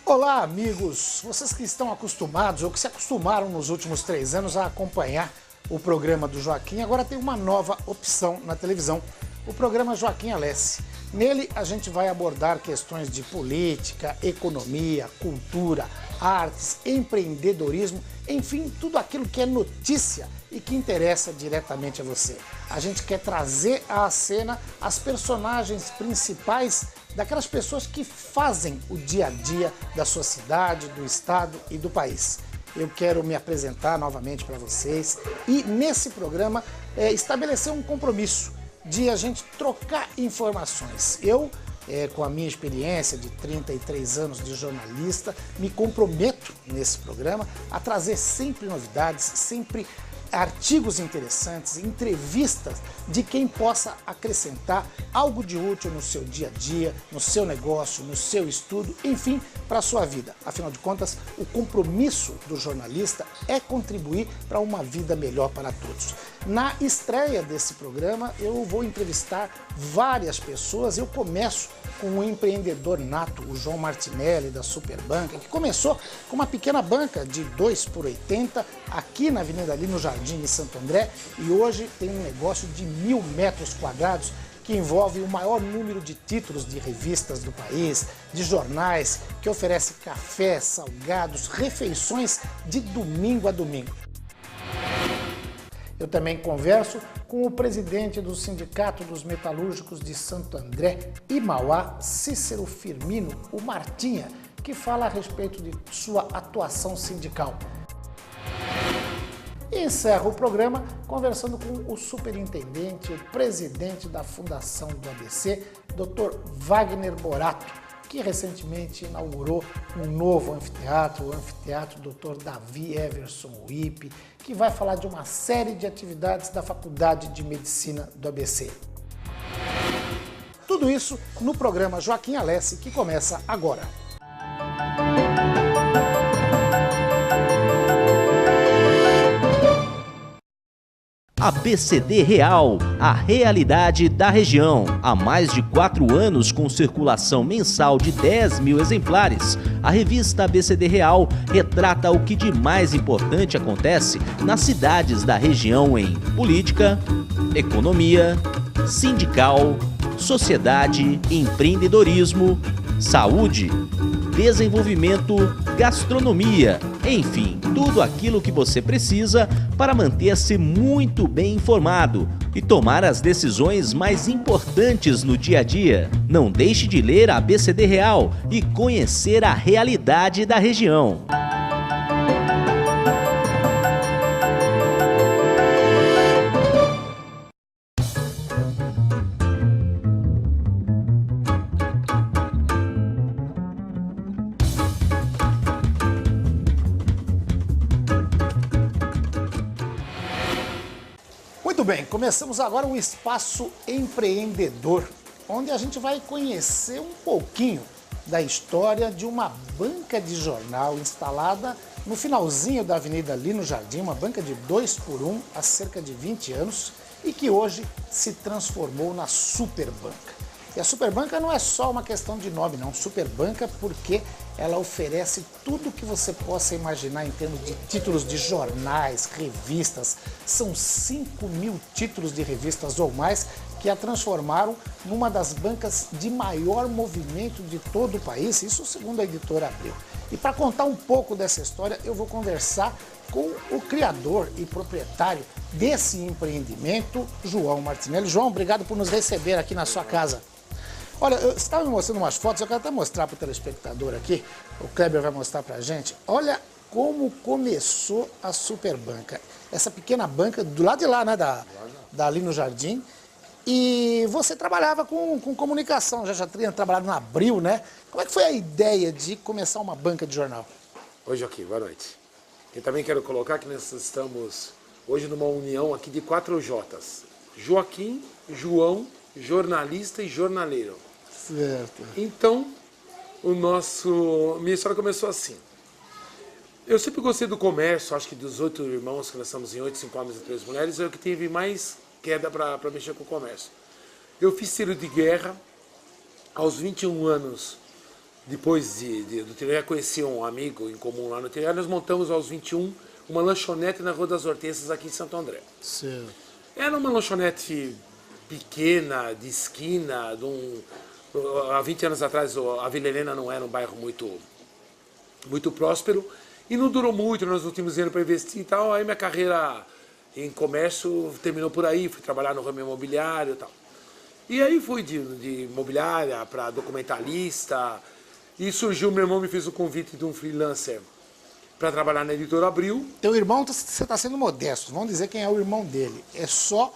Olá, amigos! Vocês que estão acostumados ou que se acostumaram nos últimos 3 anos a acompanhar o programa do Joaquim, agora tem uma nova opção na televisão, o programa Joaquim Alessi. Nele a gente vai abordar questões de política, economia, cultura, artes, empreendedorismo, enfim, tudo aquilo que é notícia e que interessa diretamente a você. A gente quer trazer à cena as personagens principais daquelas pessoas que fazem o dia a dia da sua cidade, do estado e do país. Eu quero me apresentar novamente para vocês e nesse programa estabelecer um compromisso de a gente trocar informações. Eu, com a minha experiência de 33 anos de jornalista, me comprometo nesse programa a trazer sempre novidades, sempre artigos interessantes, entrevistas de quem possa acrescentar algo de útil no seu dia a dia, no seu negócio, no seu estudo, enfim, para a sua vida. Afinal de contas, o compromisso do jornalista é contribuir para uma vida melhor para todos. Na estreia desse programa, eu vou entrevistar várias pessoas. Eu começo com um empreendedor nato, o João Martinelli, da Superbanca, que começou com uma pequena banca de 2 por 80 aqui na Avenida Lino Jardim, em Santo André, e hoje tem um negócio de 1.000 metros quadrados que envolve o maior número de títulos de revistas do país, de jornais, que oferece café, salgados, refeições de domingo a domingo. Eu também converso com o presidente do Sindicato dos Metalúrgicos de Santo André e Mauá, Cícero Firmino, o Martinha, que fala a respeito de sua atuação sindical. E encerro o programa conversando com o superintendente, o presidente da Fundação do ABC, Dr. Wagner Borato, que recentemente inaugurou um novo anfiteatro, o Anfiteatro Dr. Davi Everson Wippe, que vai falar de uma série de atividades da Faculdade de Medicina do ABC. Tudo isso no programa Joaquim Alessi, que começa agora. ABCD Real, a realidade da região. Há mais de 4 anos, com circulação mensal de 10.000 exemplares, a revista ABCD Real retrata o que de mais importante acontece nas cidades da região em política, economia, sindical, sociedade, empreendedorismo, saúde, desenvolvimento, gastronomia, enfim, tudo aquilo que você precisa para manter-se muito bem informado e tomar as decisões mais importantes no dia a dia. Não deixe de ler a ABCD Real e conhecer a realidade da região. Muito bem, começamos agora um espaço empreendedor, onde a gente vai conhecer um pouquinho da história de uma banca de jornal instalada no finalzinho da Avenida Lino Jardim, uma banca de 2 por 1 há cerca de 20 anos e que hoje se transformou na Superbanca. E a Superbanca não é só uma questão de nome, não. Superbanca porque ela oferece tudo o que você possa imaginar em termos de títulos de jornais, revistas. São 5.000 títulos de revistas ou mais que a transformaram numa das bancas de maior movimento de todo o país, isso segundo a editora Abril. E para contar um pouco dessa história, eu vou conversar com o criador e proprietário desse empreendimento, João Martinelli. João, obrigado por nos receber aqui na sua casa. Olha, você estava me mostrando umas fotos, eu quero até mostrar para o telespectador aqui, o Kleber vai mostrar para a gente. Olha como começou a Superbanca. Essa pequena banca do lado de lá, né, ali no Jardim. E você trabalhava com comunicação, já tinha trabalhado na Abril, né? Como é que foi a ideia de começar uma banca de jornal? Oi, Joaquim, boa noite. E também quero colocar que nós estamos hoje numa união aqui de 4 J's. Joaquim, João, jornalista e jornaleiro. Certo. Então, Minha história começou assim. Eu sempre gostei do comércio, acho que dos 8 irmãos, que nós estamos em 8, 5 homens e 3 mulheres, eu que tive mais queda para mexer com o comércio. Eu fiz tiro de guerra aos 21 anos, depois do tiro, eu conheci um amigo em comum lá no tiro, nós montamos aos 21 uma lanchonete na Rua das Hortênsias, aqui em Santo André. Certo. Era uma lanchonete pequena, de esquina, há 20 anos atrás a Vila Helena não era um bairro muito próspero, e não durou muito, nós não tínhamos dinheiro para investir e tal, aí minha carreira em comércio terminou por aí, fui trabalhar no ramo imobiliário e tal. E aí fui de imobiliária para documentalista, e surgiu, meu irmão me fez o convite de um freelancer para trabalhar na Editora Abril. Teu irmão, você está sendo modesto, vamos dizer quem é o irmão dele. É só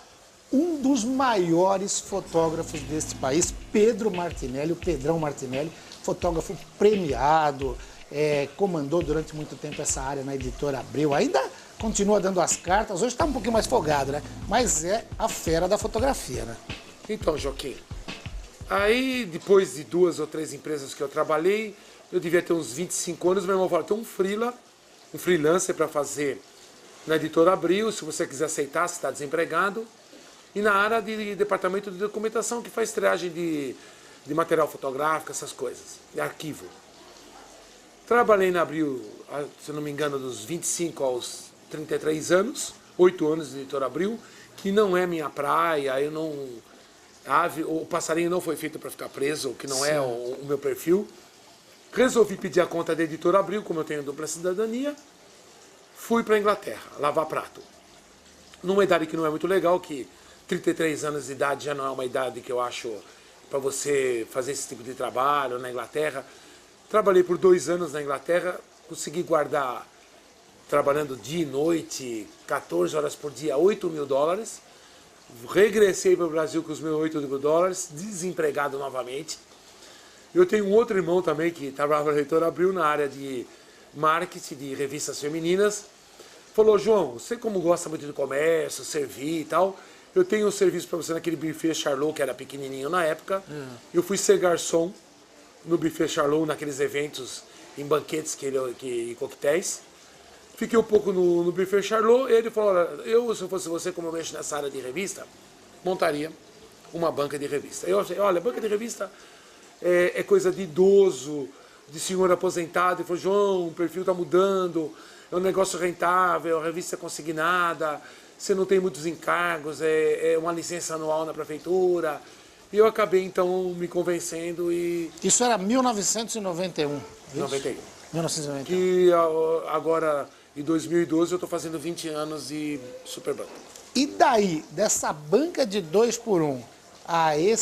um dos maiores fotógrafos deste país, Pedro Martinelli, o Pedrão Martinelli, fotógrafo premiado, comandou durante muito tempo essa área na Editora Abril, ainda continua dando as cartas, hoje está um pouquinho mais folgado, né? Mas é a fera da fotografia, né? Então, Joaquim, aí depois de 2 ou 3 empresas que eu trabalhei, eu devia ter uns 25 anos, meu irmão falou, tem um freelancer para fazer na Editora Abril, se você quiser aceitar, se está desempregado, e na área de departamento de documentação, que faz triagem de material fotográfico, essas coisas, de arquivo. Trabalhei na Abril, se não me engano, dos 25 aos 33 anos, 8 anos de Editora Abril, que não é minha praia, o passarinho não foi feito para ficar preso, que não é o meu perfil. Resolvi pedir a conta da Editora Abril, como eu tenho dupla cidadania, fui para a Inglaterra, lavar prato. Numa idade que não é muito legal, que 33 anos de idade já não é uma idade que eu acho para você fazer esse tipo de trabalho na Inglaterra. Trabalhei por 2 anos na Inglaterra, consegui guardar, trabalhando dia e noite, 14 horas por dia, $8.000. Regressei para o Brasil com os meus $8.000, desempregado novamente. Eu tenho um outro irmão também que trabalhava na Editora Abril na área de marketing, de revistas femininas. Falou, João, você como gosta muito de comércio, servir e tal, eu tenho um serviço para você naquele buffet Charlot, que era pequenininho na época. Eu fui ser garçom no buffet Charlot, naqueles eventos, em banquetes e coquetéis. Fiquei um pouco no buffet Charlot, e ele falou, se eu fosse você, como eu mexo nessa área de revista, montaria uma banca de revista. Eu falei, olha, banca de revista é coisa de idoso, de senhor aposentado. Ele falou, João, o perfil está mudando, é um negócio rentável, a revista é consignada, você não tem muitos encargos, é uma licença anual na prefeitura. E eu acabei, então, me convencendo e... Isso era 1991. 91. 1991. E agora, em 2012, eu estou fazendo 20 anos de Superbanca. E daí, dessa banca de 2x1 a eu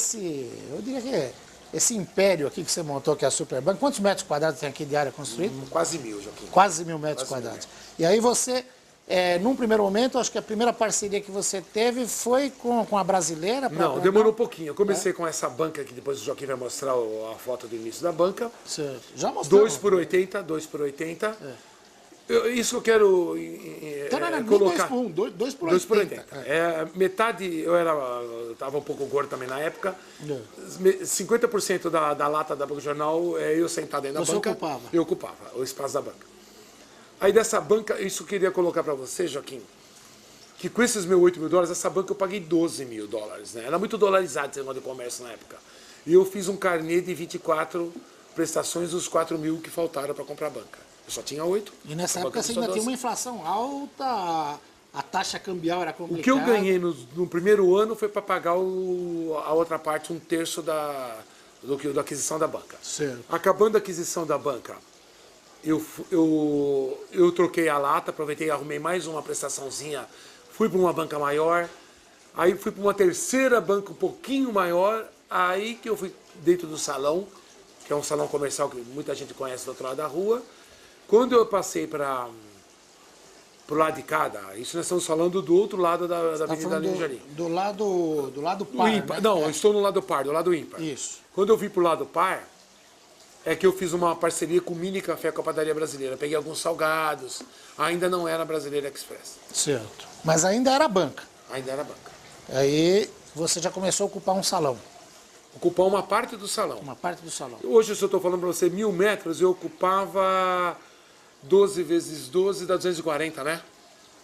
diria que esse império aqui que você montou, que é a Superbanca, quantos metros quadrados tem aqui de área construída? Quase 1.000, Joaquim. Quase 1.000 metros quadrados. E aí você... num primeiro momento, acho que a primeira parceria que você teve foi com a brasileira? Não, demorou um pouquinho. Eu comecei com essa banca, que depois o Joaquim vai mostrar a foto do início da banca. Certo. Já mostrou. 2x80, 2x80. Isso que eu quero colocar. 2x80. Metade, eu estava um pouco gordo também na época. 50% da lata da banca de jornal, eu sentado dentro da banca. Ocupava? Eu ocupava o espaço da banca. Aí dessa banca, isso eu queria colocar para você, Joaquim, que com esses meus $8.000, essa banca eu paguei $12.000, né? Era muito dolarizado esse negócio de comércio na época. E eu fiz um carnê de 24 prestações dos 4.000 que faltaram para comprar a banca. Eu só tinha 8. E nessa época você ainda tinha uma inflação alta, a taxa cambial era complicada. O que eu ganhei no primeiro ano foi para pagar a outra parte, 1/3 da aquisição da banca. Certo. Acabando a aquisição da banca, eu troquei a lata, aproveitei e arrumei mais uma prestaçãozinha, fui para uma banca maior, aí fui para uma terceira banca um pouquinho maior, aí que eu fui dentro do salão, que é um salão comercial que muita gente conhece do outro lado da rua. Quando eu passei para o lado de cá, isso nós estamos falando do outro lado da Avenida Lingerie. Do lado par, ímpar, né? não, eu estou no lado par, do lado ímpar. Isso. Quando eu vim para o lado par, é que eu fiz uma parceria com o Mini Café com a Padaria Brasileira. Peguei alguns salgados, ainda não era Brasileira Express. Certo. Mas ainda era banca. Ainda era banca. Aí você já começou a ocupar um salão. Ocupar uma parte do salão. Uma parte do salão. Hoje, se eu estou falando para você 1.000 metros, eu ocupava 12 vezes 12 dá 240, né?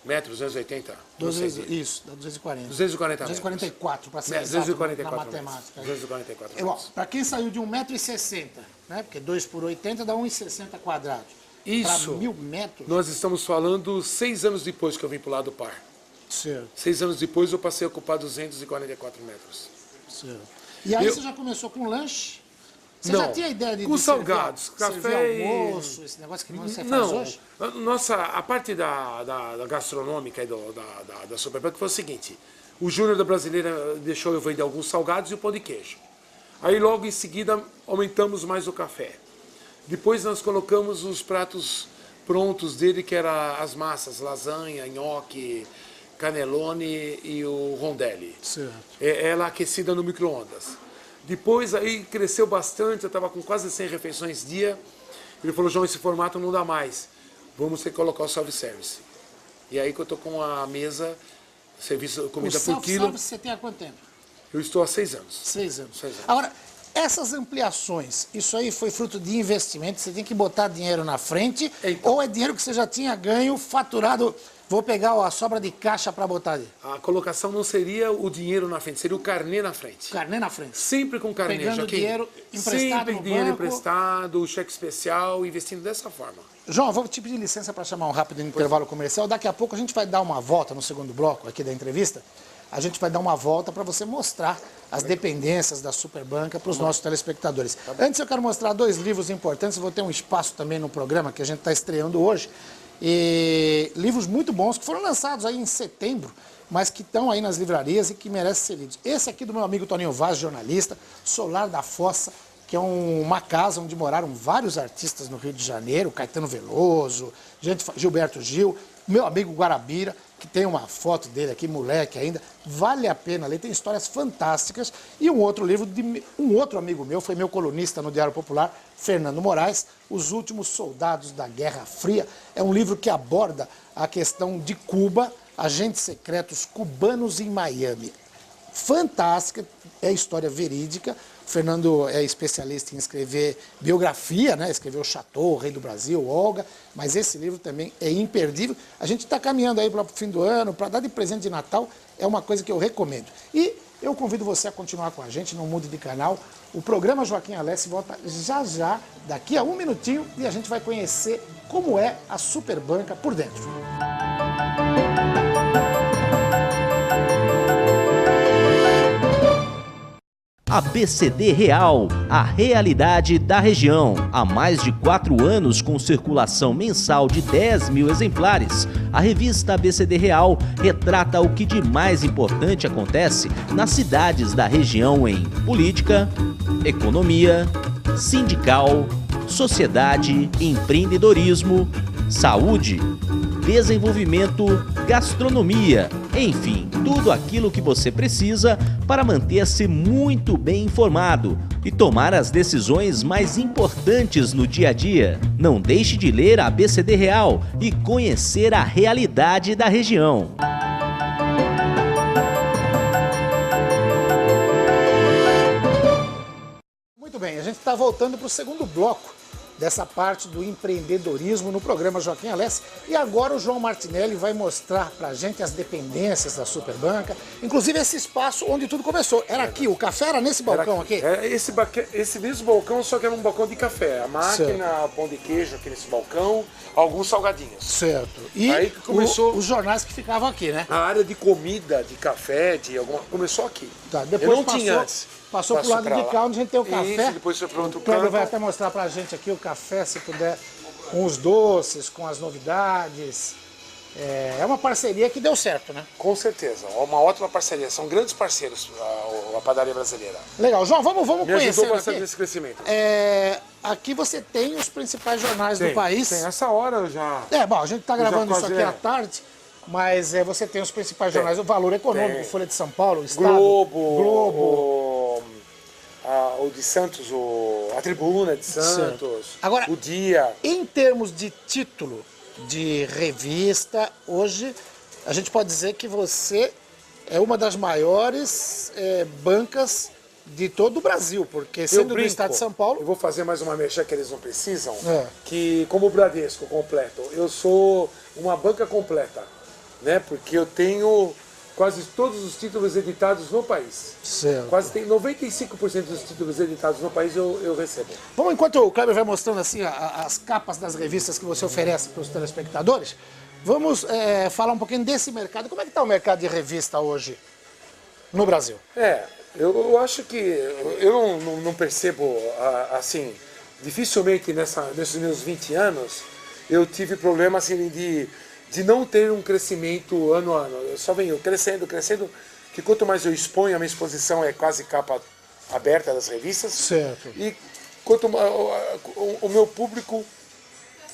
Metros, 280. 12 vezes, isso, dá 240. 240 metros. 244 para ser exato 244 na matemática. 244 metros. Para quem saiu de 1,60 m, né? Porque 2 por 80 dá 1,60 quadrados. Isso. Para 1.000 metros. Nós estamos falando 6 anos depois que eu vim para o lado par. Certo. 6 anos depois eu passei a ocupar 244 metros. Certo. E aí você já começou com lanche? Você não, já tinha ideia de com salgados, servir almoço, esse negócio que você faz hoje? Nossa, a parte da gastronômica e da Superbanca foi o seguinte. O Júnior da Brasileira deixou eu vender alguns salgados e o pão de queijo. Aí logo em seguida aumentamos mais o café. Depois nós colocamos os pratos prontos dele, que eram as massas, lasanha, nhoque, canelone e o rondelli. Certo. Ela aquecida no micro-ondas. Depois aí cresceu bastante, eu estava com quase 100 refeições dia. Ele falou, João, esse formato não dá mais. Vamos ter que colocar o self-service. E aí que eu estou com a mesa, serviço, comida por quilo. O self-service você tem há quanto tempo? Eu estou há 6 anos. 6 anos. 6 anos. Agora, essas ampliações, isso aí foi fruto de investimento? Você tem que botar dinheiro na frente? Então, ou é dinheiro que você já tinha ganho, faturado? Vou pegar a sobra de caixa para botar ali. A colocação não seria o dinheiro na frente, seria o carnê na frente. Carnê na frente. Sempre com carnê. Pegando dinheiro emprestado sempre no dinheiro banco. emprestado, cheque especial, investindo dessa forma. João, vou te pedir licença para chamar um rápido intervalo comercial. Daqui a pouco a gente vai dar uma volta no segundo bloco aqui da entrevista. A gente vai dar uma volta para você mostrar as dependências da Superbanca para os nossos telespectadores. Antes eu quero mostrar 2 livros importantes. Eu vou ter um espaço também no programa que a gente está estreando hoje. E livros muito bons que foram lançados aí em setembro, mas que estão aí nas livrarias e que merecem ser lidos. Esse aqui do meu amigo Toninho Vaz, jornalista, Solar da Fossa, que é uma casa onde moraram vários artistas no Rio de Janeiro, Caetano Veloso, Gilberto Gil, meu amigo Guarabira, que tem uma foto dele aqui, moleque ainda, vale a pena ler, tem histórias fantásticas. E um outro livro de um outro amigo meu, foi meu colunista no Diário Popular, Fernando Moraes, Os Últimos Soldados da Guerra Fria. É um livro que aborda a questão de Cuba, agentes secretos cubanos em Miami. Fantástica, é história verídica. O Fernando é especialista em escrever biografia, né? Escreveu Chateau, o Rei do Brasil, Olga, mas esse livro também é imperdível. A gente está caminhando aí para o fim do ano, para dar de presente de Natal, é uma coisa que eu recomendo. E eu convido você a continuar com a gente, não mude de canal. O programa Joaquim Alessi volta já, daqui a 1 minutinho, e a gente vai conhecer como é a Superbanca por dentro. A BCD Real, a realidade da região. Há mais de 4 anos com circulação mensal de 10 mil exemplares, a revista BCD Real retrata o que de mais importante acontece nas cidades da região em política, economia, sindical, sociedade, empreendedorismo, saúde, desenvolvimento, gastronomia, enfim, tudo aquilo que você precisa para manter-se muito bem informado e tomar as decisões mais importantes no dia a dia. Não deixe de ler a BCD Real e conhecer a realidade da região. Muito bem, a gente está voltando para o segundo bloco dessa parte do empreendedorismo no programa Joaquim Alessi. E agora o João Martinelli vai mostrar pra gente as dependências da Superbanca, inclusive esse espaço onde tudo começou. Era aqui, o café era nesse balcão aqui? Esse mesmo balcão, só que era um balcão de café. A máquina, pão de queijo aqui nesse balcão, alguns salgadinhos. Certo. E aí que começou os jornais que ficavam aqui, né? A área de comida, de café, começou aqui. Tá, depois eu não tinha antes. Passou pro lado de cá, onde a gente tem o café. Isso, depois foi para outro canto. O Pedro vai canto. até mostrar pra gente aqui o café, se puder, com os doces, com as novidades. É uma parceria que deu certo, né? Com certeza, uma ótima parceria. São grandes parceiros a padaria brasileira. Legal. João, vamos Me conhecer ajudou bastante aqui. nesse crescimento. Aqui você tem os principais jornais do país. Tem. Essa hora eu já... Bom, a gente está gravando isso aqui é. à tarde, mas você tem os principais jornais. O Valor Econômico, Folha de São Paulo, o Estado, Globo. O de Santos, a Tribuna de Santos, agora, o Dia. Em termos de título de revista, hoje a gente pode dizer que você é uma das maiores bancas de todo o Brasil, porque sendo do estado de São Paulo... Eu vou fazer mais uma merchan que eles não precisam, É. que como o Bradesco completo, eu sou uma banca completa, né? Porque eu tenho quase todos os títulos editados no país. Certo. Quase tem 95% dos títulos editados no país eu recebo. Vamos, enquanto o Kleber vai mostrando assim as capas das revistas que você oferece para os telespectadores, vamos falar um pouquinho desse mercado. Como é que está o mercado de revista hoje no Brasil? Eu acho que eu não percebo, assim, dificilmente nesses meus 20 anos, eu tive problema assim, de não ter um crescimento ano a ano. Eu só venho crescendo, que quanto mais eu exponho, a minha exposição é quase capa aberta das revistas. Certo. E quanto o meu público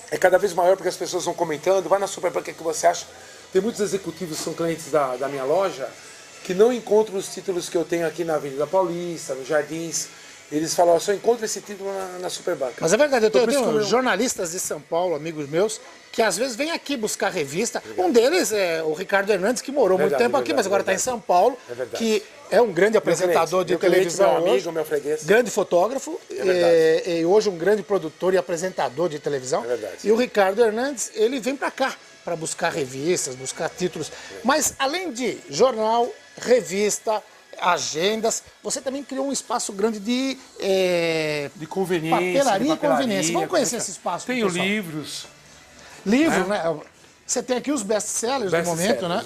é cada vez maior, porque as pessoas vão comentando, vai na Superbanca, o que você acha? Tem muitos executivos que são clientes da minha loja, que não encontram os títulos que eu tenho aqui na Avenida Paulista, nos Jardins. Eles falam, só encontro esse título na Superbanca. Mas é verdade, eu tenho eu... jornalistas de São Paulo, amigos meus, que às vezes vêm aqui buscar revista. Um deles é o Ricardo Hernandes, que morou muito tempo aqui, mas agora está em São Paulo, que é um grande apresentador de televisão, meu amigo, meu freguês. Grande fotógrafo, e hoje um grande produtor e apresentador de televisão. É verdade. E o Ricardo Hernandes, ele vem para cá para buscar revistas, buscar títulos. Mas além de jornal, revista, agendas, você também criou um espaço grande de conveniência, papelaria e conveniência. Vamos conhecer esse espaço. Tenho livros. Livro, né? Você tem aqui os best-sellers do momento, né?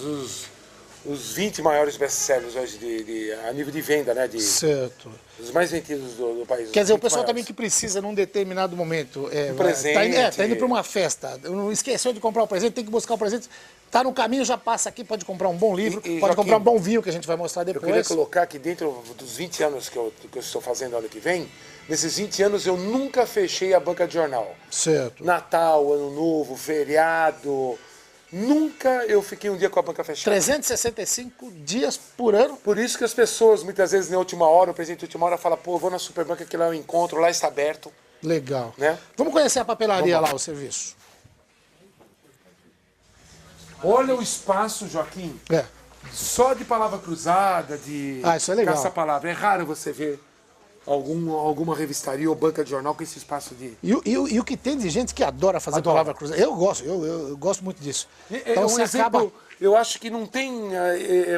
Os 20 maiores best-sellers hoje a nível de venda, né? Certo. Os mais vendidos do país. Quer dizer, o pessoal também que precisa num determinado momento. Presente. Tá indo para uma festa, não esqueceu de comprar o presente, tem que buscar o presente. Tá no caminho, já passa aqui, pode comprar um bom livro, pode comprar um bom vinho, que a gente vai mostrar depois. Eu queria colocar que dentro dos 20 anos que eu estou fazendo ano que vem, nesses 20 anos eu nunca fechei a banca de jornal. Certo. Natal, Ano Novo, feriado. Nunca eu fiquei um dia com a banca fechada. 365 dias por ano. Por isso que as pessoas, muitas vezes, na última hora, o presidente da última hora fala, pô, eu vou na Superbanca, que lá eu encontro, lá está aberto. Legal. Né? Vamos conhecer a papelaria lá, o serviço. Olha o espaço, Joaquim. Só de palavra cruzada, de isso é legal. caça-palavra. É raro você ver alguma revistaria ou banca de jornal com esse espaço de... E o que tem de gente que adora fazer palavra cruzada. Eu gosto muito disso. Então você acaba... Eu acho que não tem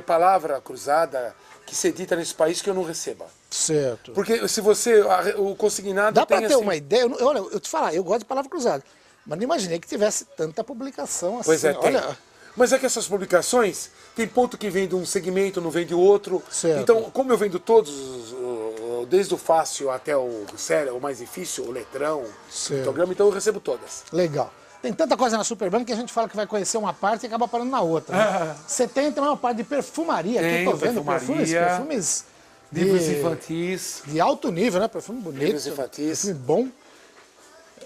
palavra cruzada que se edita nesse país que eu não receba. Certo. Porque se você... O consignado dá para ter assim... uma ideia... Olha, eu te falar, eu gosto de palavra cruzada. Mas não imaginei que tivesse tanta publicação assim. Pois é, tem. Olha... Mas é que essas publicações, tem ponto que vem de um segmento, não vem de outro. Certo. Então, como eu vendo todos, desde o fácil até o sério, o mais difícil, o letrão, o programa, então eu recebo todas. Legal. Tem tanta coisa na Superbanca que a gente fala que vai conhecer uma parte e acaba parando na outra. Né? Você tem também uma parte de perfumaria aqui, tô vendo. Perfumes livros infantis. De alto nível, né? Perfume bonito. Livros infantis. Perfume bom.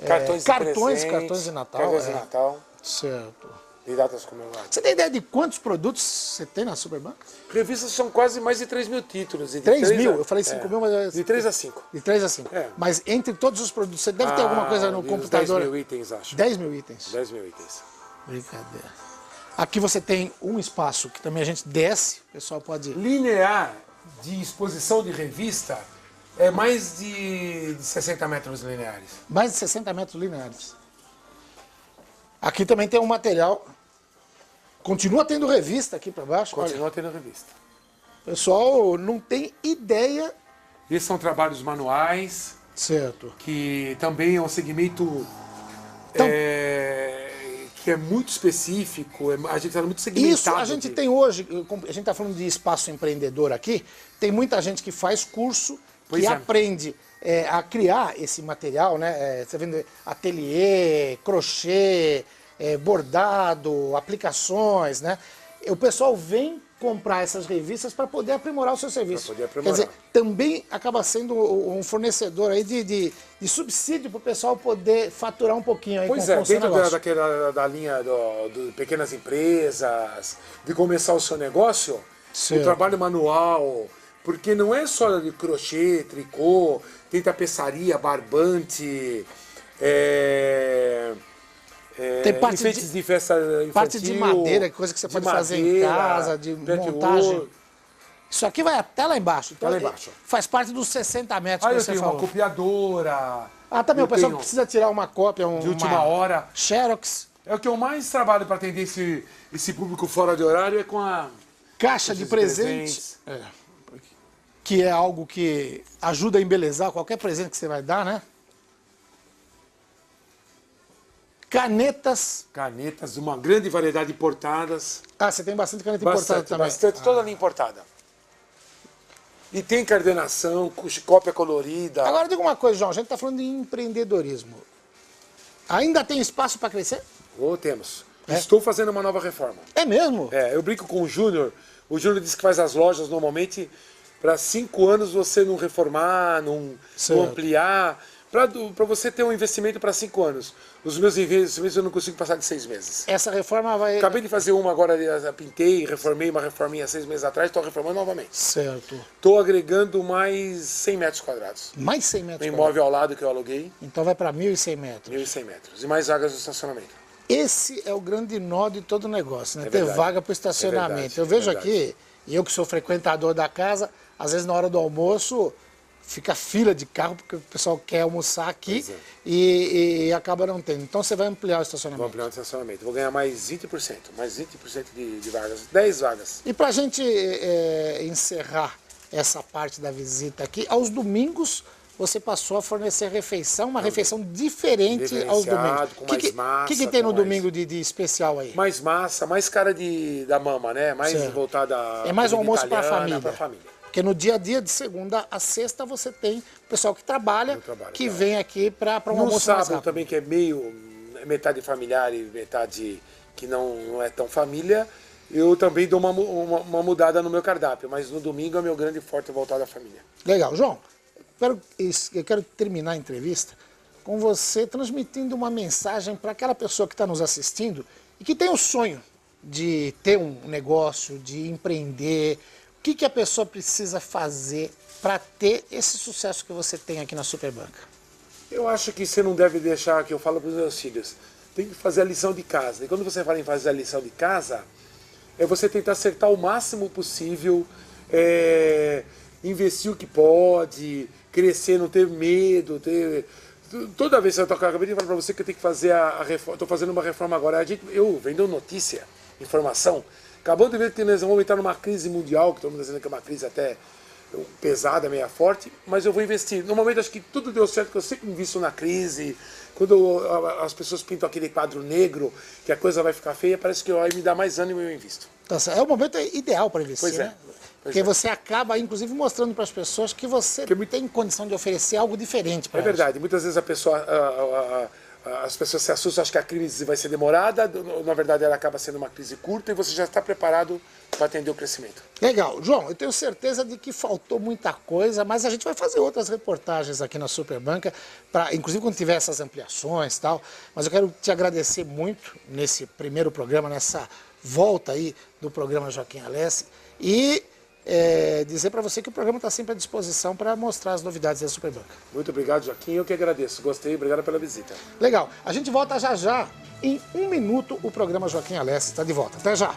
Cartões de Natal. Cartões de Natal. Certo. De datas comemoradas. Você tem ideia de quantos produtos você tem na Superbanca? Revistas são quase mais de 3 mil títulos. 3 mil? Eu falei 5 mil, mas... De 3 a 5. De 3 a 5. Mas entre todos os produtos, você deve ter alguma coisa no computador... 10 mil itens, acho. 10 mil itens? 10 mil itens. Brincadeira. Aqui você tem um espaço que também a gente desce, o pessoal pode... Linear de exposição de revista é mais de 60 metros lineares. Mais de 60 metros lineares. Aqui também tem um material. Continua tendo revista aqui para baixo. Continua tendo revista. O pessoal não tem ideia. Esses são trabalhos manuais. Certo. Que também é um segmento então, que é muito específico. A gente está muito segmentado. Isso, a gente tem hoje, a gente está falando de espaço empreendedor aqui, tem muita gente que faz curso, que aprende a criar esse material, né? Você vendo ateliê, crochê, bordado, aplicações, né? O pessoal vem comprar essas revistas para poder aprimorar o seu serviço. Quer dizer, também acaba sendo um fornecedor aí de subsídio para o pessoal poder faturar um pouquinho aí com dentro da linha de pequenas empresas, de começar o seu negócio, o trabalho manual, porque não é só de crochê, tricô, tem tapeçaria, barbante, tem parte enfeites de festa infantil, parte de madeira, coisa que você pode fazer em casa, de montagem. Isso aqui vai até lá embaixo. Então, lá embaixo. Faz parte dos 60 metros Aí que eu você tenho falou. uma copiadora. Também eu o pessoal tenho precisa tirar uma cópia, de última hora. Xerox. É o que eu mais trabalho para atender esse público fora de horário, é com a... Caixa de presente. Que é algo que ajuda a embelezar qualquer presente que você vai dar, né? Canetas. Canetas, uma grande variedade importadas. Você tem bastante caneta importada também. Bastante, toda linha importada. E tem coordenação, cópia colorida. Agora diga uma coisa, João, a gente está falando de empreendedorismo. Ainda tem espaço para crescer? Temos. Estou fazendo uma nova reforma. É mesmo? Eu brinco com o Júnior. O Júnior disse que faz as lojas normalmente para 5 anos você não reformar, não ampliar, para você ter um investimento para 5 anos. Os meus investimentos eu não consigo passar de 6 meses. Essa reforma vai... Acabei de fazer uma agora, pintei, reformei uma reforminha 6 meses atrás, estou reformando novamente. Certo. Estou agregando mais 100 metros quadrados. Mais 100 metros No imóvel ao lado que eu aluguei. Então vai para 1.100 metros. 1.100 metros. E mais vagas de estacionamento. Esse é o grande nó de todo o negócio, né? É Ter verdade. vaga para o estacionamento. É verdade, Eu vejo é verdade. aqui, eu que sou frequentador da casa, às vezes na hora do almoço fica fila de carro, porque o pessoal quer almoçar aqui e acaba não tendo. Então você vai ampliar o estacionamento. Vou ampliar o estacionamento. Vou ganhar mais 20%. Mais 20% de vagas. 10 vagas. E para a gente encerrar essa parte da visita aqui, aos domingos você passou a fornecer refeição, uma refeição diferente aos domingos. Com mais massa. O que tem no domingo de especial aí? Mais massa, mais cara da mama, né? Mais voltada à É mais um almoço para a família. Porque no dia a dia, de segunda a sexta, você tem o pessoal que trabalha, que vem aqui para um almoço mais rápido. No sábado também, que é metade familiar e metade que não é tão família, eu também dou uma mudada no meu cardápio. Mas no domingo é meu grande forte voltado à família. Legal. João, eu quero terminar a entrevista com você transmitindo uma mensagem para aquela pessoa que está nos assistindo e que tem o sonho de ter um negócio, de empreender. O que a pessoa precisa fazer para ter esse sucesso que você tem aqui na Superbanca? Eu acho que você não deve deixar, que eu falo para os meus filhos, tem que fazer a lição de casa. E quando você fala em fazer a lição de casa, é você tentar acertar o máximo possível, investir o que pode, crescer, não ter medo. Toda vez que eu acabei de falar para você que eu tenho que fazer a reforma, estou fazendo uma reforma agora. Eu vendo notícia, informação. Acabamos de ver que nós vamos entrar numa crise mundial, que todo mundo está dizendo que é uma crise até pesada, meio forte, mas eu vou investir. No momento acho que tudo deu certo, porque eu sempre invisto na crise. Quando as pessoas pintam aquele quadro negro, que a coisa vai ficar feia, parece que aí me dá mais ânimo e eu invisto. É o momento ideal para investir, né? Porque você acaba, inclusive, mostrando para as pessoas que você tem condição de oferecer algo diferente para elas. É verdade. Muitas vezes as pessoas se assustam, acham que a crise vai ser demorada, na verdade ela acaba sendo uma crise curta e você já está preparado para atender o crescimento. Legal. João, eu tenho certeza de que faltou muita coisa, mas a gente vai fazer outras reportagens aqui na Superbanca, inclusive quando tiver essas ampliações e tal, mas eu quero te agradecer muito nesse primeiro programa, nessa volta aí do programa Joaquim Alessi e dizer para você que o programa está sempre à disposição para mostrar as novidades da Superbanca. Muito obrigado, Joaquim. Eu que agradeço. Gostei. Obrigado pela visita. Legal. A gente volta já já. Em 1 minuto, o programa Joaquim Alessi está de volta. Até já.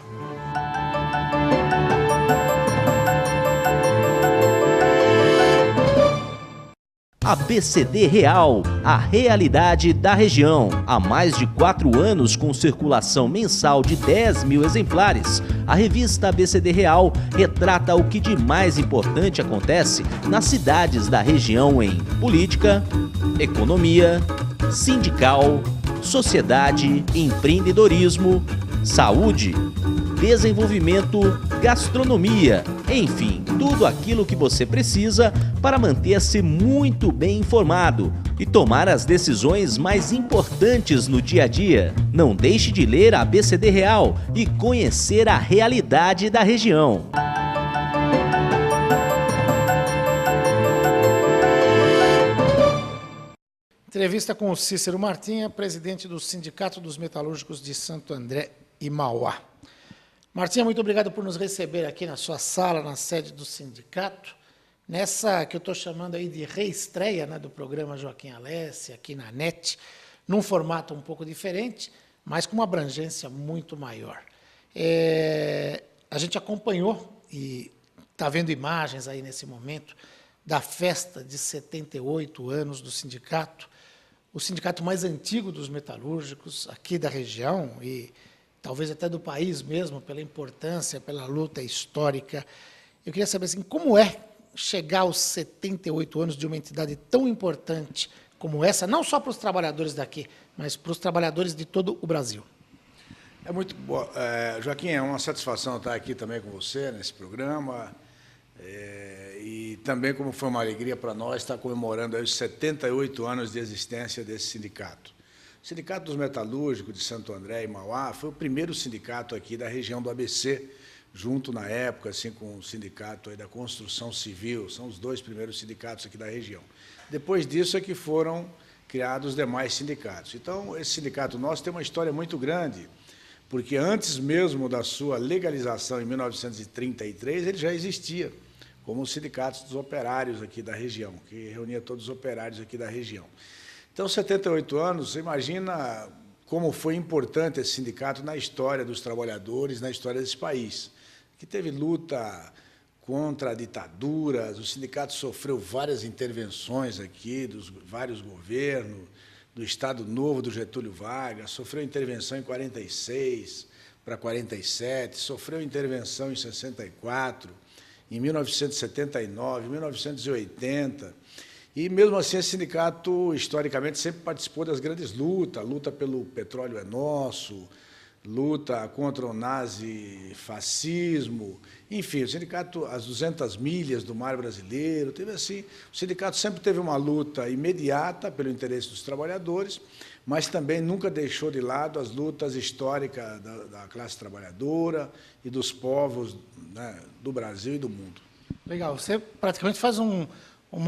ABCD Real, a realidade da região. Há mais de 4 anos com circulação mensal de 10 mil exemplares, a revista ABCD Real retrata o que de mais importante acontece nas cidades da região em política, economia, sindical, sociedade, empreendedorismo, saúde, desenvolvimento, gastronomia, enfim, tudo aquilo que você precisa para manter-se muito bem informado e tomar as decisões mais importantes no dia a dia. Não deixe de ler a ABCD Real e conhecer a realidade da região. Entrevista com o Cícero Martinha, presidente do Sindicato dos Metalúrgicos de Santo André e Mauá. Martinha, muito obrigado por nos receber aqui na sua sala, na sede do sindicato, nessa que eu estou chamando aí de reestreia, né, do programa Joaquim Alessi, aqui na NET, num formato um pouco diferente, mas com uma abrangência muito maior. A gente acompanhou e está vendo imagens aí nesse momento da festa de 78 anos do sindicato, o sindicato mais antigo dos metalúrgicos aqui da região e talvez até do país mesmo, pela importância, pela luta histórica. Eu queria saber assim, como é chegar aos 78 anos de uma entidade tão importante como essa, não só para os trabalhadores daqui, mas para os trabalhadores de todo o Brasil. É muito bom. Joaquim, é uma satisfação estar aqui também com você nesse programa. E também, como foi uma alegria para nós, estar comemorando aí os 78 anos de existência desse sindicato. O Sindicato dos Metalúrgicos de Santo André e Mauá foi o primeiro sindicato aqui da região do ABC, junto na época assim, com o sindicato aí da construção civil, são os dois primeiros sindicatos aqui da região. Depois disso é que foram criados os demais sindicatos. Então, esse sindicato nosso tem uma história muito grande, porque antes mesmo da sua legalização, em 1933, ele já existia, como os sindicatos dos operários aqui da região, que reunia todos os operários aqui da região. Então, 78 anos, você imagina como foi importante esse sindicato na história dos trabalhadores, na história desse país, que teve luta contra a ditadura, o sindicato sofreu várias intervenções aqui, dos vários governos, do Estado Novo do Getúlio Vargas, sofreu intervenção em 46 para 47, sofreu intervenção em 64, em 1979, 1980, e mesmo assim esse sindicato, historicamente, sempre participou das grandes lutas, luta pelo petróleo é nosso, luta contra o nazifascismo, enfim, o sindicato, as 200 milhas do mar brasileiro, teve assim, o sindicato sempre teve uma luta imediata pelo interesse dos trabalhadores, mas também nunca deixou de lado as lutas históricas da classe trabalhadora e dos povos, né, do Brasil e do mundo. Legal, você praticamente faz uma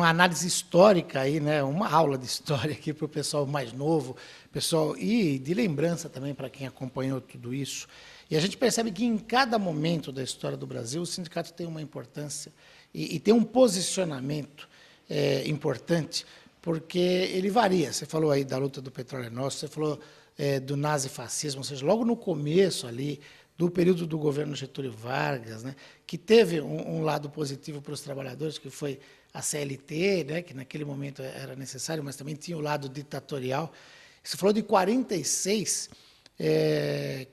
análise histórica aí, né? Uma aula de história aqui para o pessoal mais novo, pessoal, e de lembrança também para quem acompanhou tudo isso. E a gente percebe que em cada momento da história do Brasil o sindicato tem uma importância e tem um posicionamento importante, porque ele varia. Você falou aí da luta do petróleo nosso, você falou do nazifascismo, ou seja, logo no começo ali, do período do governo Getúlio Vargas, né, que teve um lado positivo para os trabalhadores, que foi a CLT, né, que naquele momento era necessário, mas também tinha o lado ditatorial. Você falou de 46,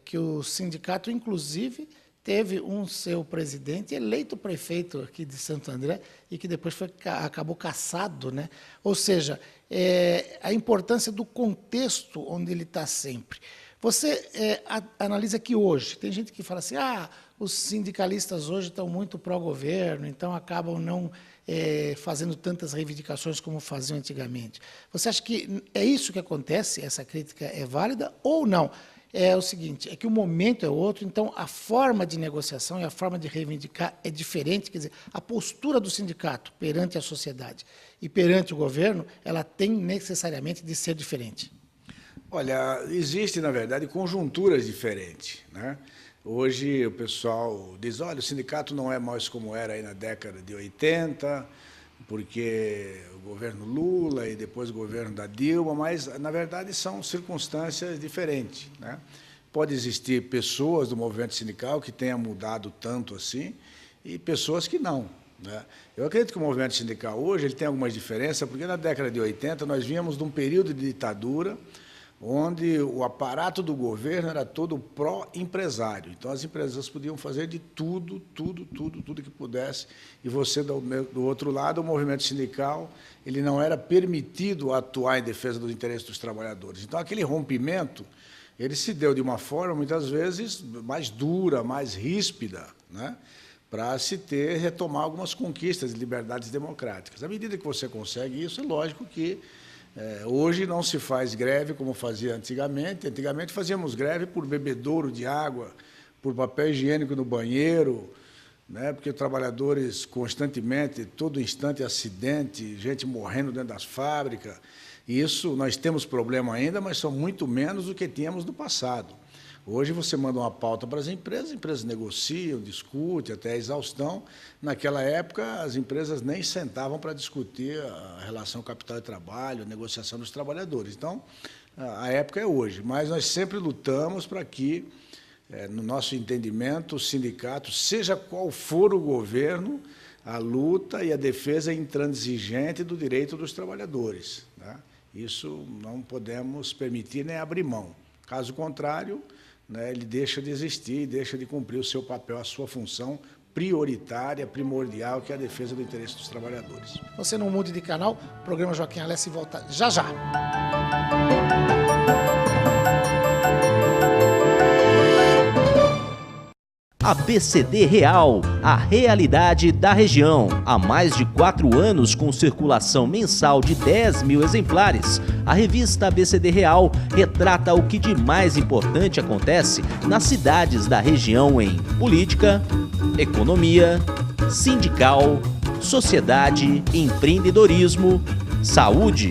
que o sindicato, inclusive, teve um seu presidente eleito prefeito aqui de Santo André e que depois acabou cassado, né? Ou seja, a importância do contexto onde ele está sempre. Você analisa que hoje, tem gente que fala assim, os sindicalistas hoje estão muito pró-governo, então acabam não fazendo tantas reivindicações como faziam antigamente. Você acha que é isso que acontece, essa crítica é válida ou não? É o seguinte, é que o momento é outro, então a forma de negociação e a forma de reivindicar é diferente, quer dizer, a postura do sindicato perante a sociedade e perante o governo, ela tem necessariamente de ser diferente. Olha, existem, na verdade, conjunturas diferentes, né? Hoje o pessoal diz, olha, o sindicato não é mais como era aí na década de 80, porque o governo Lula e depois o governo da Dilma, mas, na verdade, são circunstâncias diferentes, né? Pode existir pessoas do movimento sindical que tenham mudado tanto assim e pessoas que não, né? Eu acredito que o movimento sindical hoje ele tem algumas diferenças, porque na década de 80 nós vínhamos de um período de ditadura onde o aparato do governo era todo pró-empresário. Então, as empresas podiam fazer de tudo que pudesse, e você, do outro lado, o movimento sindical, ele não era permitido atuar em defesa dos interesses dos trabalhadores. Então, aquele rompimento, ele se deu de uma forma, muitas vezes, mais dura, mais ríspida, né? Para se retomar algumas conquistas de liberdades democráticas. À medida que você consegue isso, é lógico que hoje não se faz greve como fazia antigamente. Antigamente fazíamos greve por bebedouro de água, por papel higiênico no banheiro, né? Porque trabalhadores constantemente, todo instante, acidente, gente morrendo dentro das fábricas. E isso nós temos problema ainda, mas são muito menos do que tínhamos no passado. Hoje você manda uma pauta para as empresas negociam, discutem até a exaustão. Naquela época, as empresas nem sentavam para discutir a relação capital e trabalho, a negociação dos trabalhadores. Então, a época é hoje, mas nós sempre lutamos para que no nosso entendimento, o sindicato, seja qual for o governo, a luta e a defesa intransigente do direito dos trabalhadores, né? Isso não podemos permitir nem abrir mão. Caso contrário, né, ele deixa de existir, deixa de cumprir o seu papel, a sua função prioritária, primordial, que é a defesa do interesse dos trabalhadores. Você não mude de canal, o programa Joaquim Alessi volta já já. ABCD Real, a realidade da região. Há mais de 4 anos com circulação mensal de 10 mil exemplares, a revista ABCD Real retrata o que de mais importante acontece nas cidades da região em política, economia, sindical, sociedade, empreendedorismo, saúde,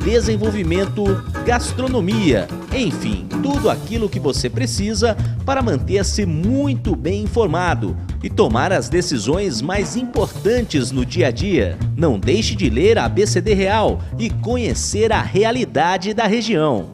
desenvolvimento, gastronomia, enfim, tudo aquilo que você precisa para manter-se muito bem informado e tomar as decisões mais importantes no dia a dia. Não deixe de ler a ABCD Real e conhecer a realidade da região.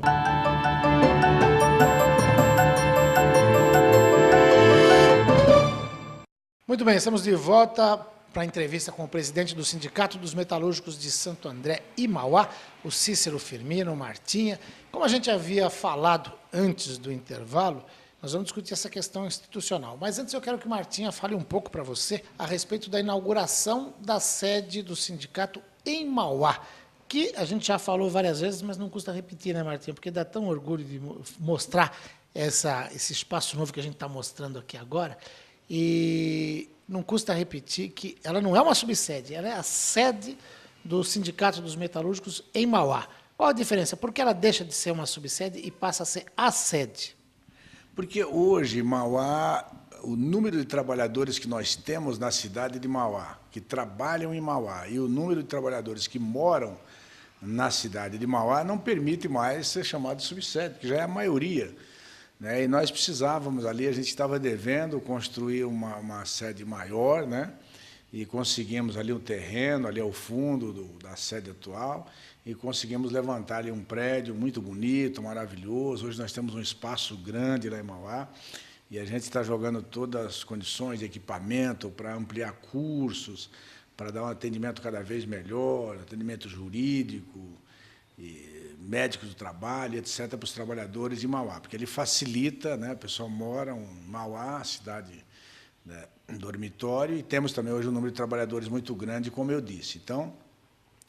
Muito bem, estamos de volta para a entrevista com o presidente do Sindicato dos Metalúrgicos de Santo André e Mauá, o Cícero Firmino Martinha. Como a gente havia falado antes do intervalo, nós vamos discutir essa questão institucional. Mas antes eu quero que o Martinha fale um pouco para você a respeito da inauguração da sede do sindicato em Mauá, que a gente já falou várias vezes, mas não custa repetir, né, Martinha? Porque dá tão orgulho de mostrar esse espaço novo que a gente está mostrando aqui agora. E não custa repetir que ela não é uma subsede, ela é a sede do Sindicato dos Metalúrgicos em Mauá. Qual a diferença? Por que ela deixa de ser uma subsede e passa a ser a sede? Porque hoje, Mauá, o número de trabalhadores que nós temos na cidade de Mauá, que trabalham em Mauá, e o número de trabalhadores que moram na cidade de Mauá não permite mais ser chamado de subsede, que já é a maioria, né? E nós precisávamos ali, a gente estava devendo construir uma sede maior, né? E conseguimos ali um terreno, ali ao fundo da sede atual, e conseguimos levantar ali um prédio muito bonito, maravilhoso. Hoje nós temos um espaço grande lá em Mauá, e a gente está jogando todas as condições de equipamento para ampliar cursos, para dar um atendimento cada vez melhor, atendimento jurídico, e médicos do trabalho, etc., para os trabalhadores de Mauá, porque ele facilita, né? O pessoal mora em Mauá, cidade, né, dormitório, e temos também hoje um número de trabalhadores muito grande, como eu disse. Então,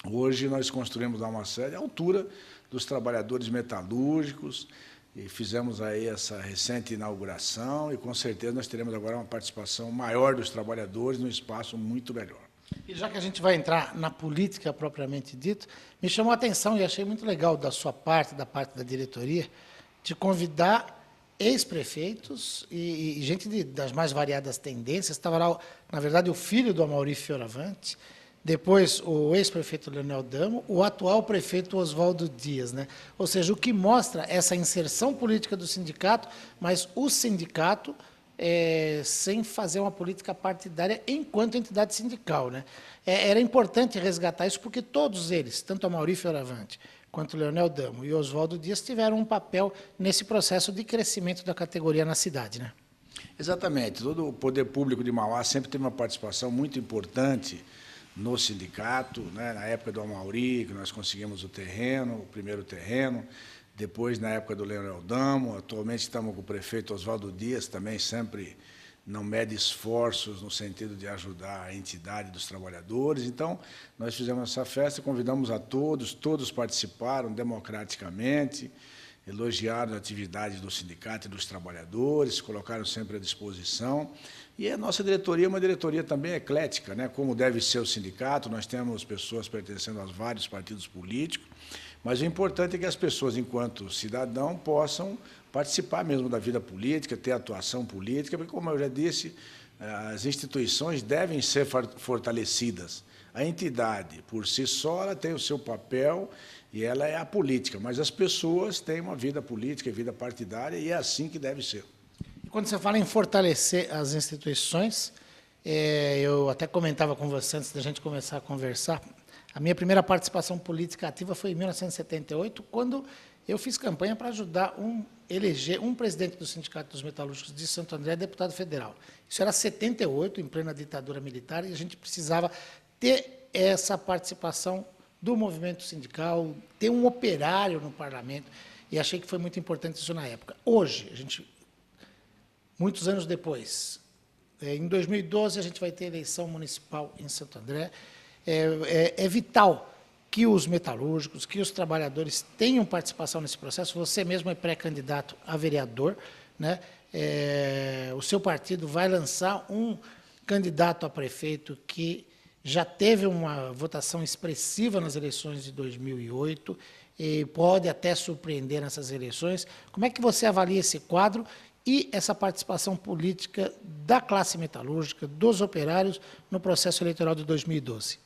hoje nós construímos lá uma sede à altura dos trabalhadores metalúrgicos, e fizemos aí essa recente inauguração, e com certeza nós teremos agora uma participação maior dos trabalhadores num espaço muito melhor. E já que a gente vai entrar na política propriamente dito, me chamou a atenção e achei muito legal da sua parte, da parte da diretoria, de convidar ex-prefeitos e gente das mais variadas tendências. Estava lá, na verdade, o filho do Amaury Fioravante, depois o ex-prefeito Leonel Damo, o atual prefeito Oswaldo Dias, né? Ou seja, o que mostra essa inserção política do sindicato, mas o sindicato sem fazer uma política partidária enquanto entidade sindical, né? Era importante resgatar isso, porque todos eles, tanto Amaury Fioravante, quanto Leonel Damo e Oswaldo Dias, tiveram um papel nesse processo de crescimento da categoria na cidade, né? Exatamente. Todo o poder público de Mauá sempre teve uma participação muito importante no sindicato, né? Na época do Amaury, que nós conseguimos o terreno, o primeiro terreno, depois, na época do Leonel Damo, atualmente estamos com o prefeito Oswaldo Dias, também sempre não mede esforços no sentido de ajudar a entidade dos trabalhadores. Então, nós fizemos essa festa, convidamos a todos, todos participaram democraticamente, elogiaram a atividade do sindicato e dos trabalhadores, colocaram sempre à disposição. E a nossa diretoria é uma diretoria também eclética, né? Como deve ser o sindicato, nós temos pessoas pertencendo aos vários partidos políticos, mas o importante é que as pessoas, enquanto cidadão, possam participar mesmo da vida política, ter atuação política, porque, como eu já disse, as instituições devem ser fortalecidas. A entidade, por si só, ela tem o seu papel e ela é a política, mas as pessoas têm uma vida política e vida partidária, e é assim que deve ser. E quando você fala em fortalecer as instituições, eu até comentava com você antes da gente começar a conversar, a minha primeira participação política ativa foi em 1978, quando eu fiz campanha para ajudar um eleger um presidente do Sindicato dos Metalúrgicos de Santo André deputado federal. Isso era 78, em plena ditadura militar, e a gente precisava ter essa participação do movimento sindical, ter um operário no parlamento, e achei que foi muito importante isso na época. Hoje, muitos anos depois, em 2012, a gente vai ter eleição municipal em Santo André. É vital que os metalúrgicos, que os trabalhadores tenham participação nesse processo. Você mesmo é pré-candidato a vereador, né? O seu partido vai lançar um candidato a prefeito que já teve uma votação expressiva nas eleições de 2008 e pode até surpreender nessas eleições. Como é que você avalia esse quadro e essa participação política da classe metalúrgica, dos operários, no processo eleitoral de 2012?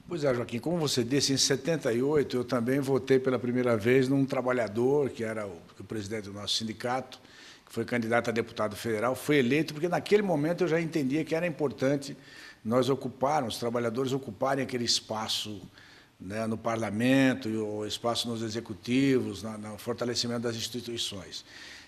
Pois é, Joaquim, como você disse, em 78 eu também votei pela primeira vez num trabalhador, que era o presidente do nosso sindicato, que foi candidato a deputado federal, foi eleito, porque naquele momento eu já entendia que era importante nós ocuparmos, os trabalhadores ocuparem aquele espaço, né, no parlamento, e o espaço nos executivos, no fortalecimento das instituições.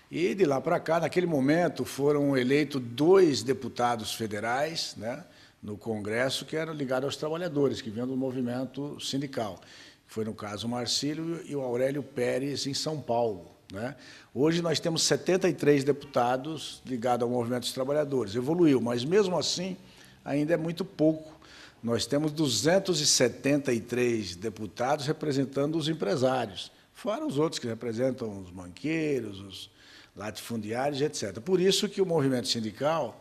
E de lá para cá, naquele momento, foram eleitos 2 deputados federais, né, no Congresso, que eram ligados aos trabalhadores, que vinham do movimento sindical. Foi, no caso, o Marcílio e o Aurélio Pérez, em São Paulo, né? Hoje nós temos 73 deputados ligados ao movimento dos trabalhadores. Evoluiu, mas, mesmo assim, ainda é muito pouco. Nós temos 273 deputados representando os empresários, fora os outros que representam os banqueiros, os latifundiários, etc. Por isso que o movimento sindical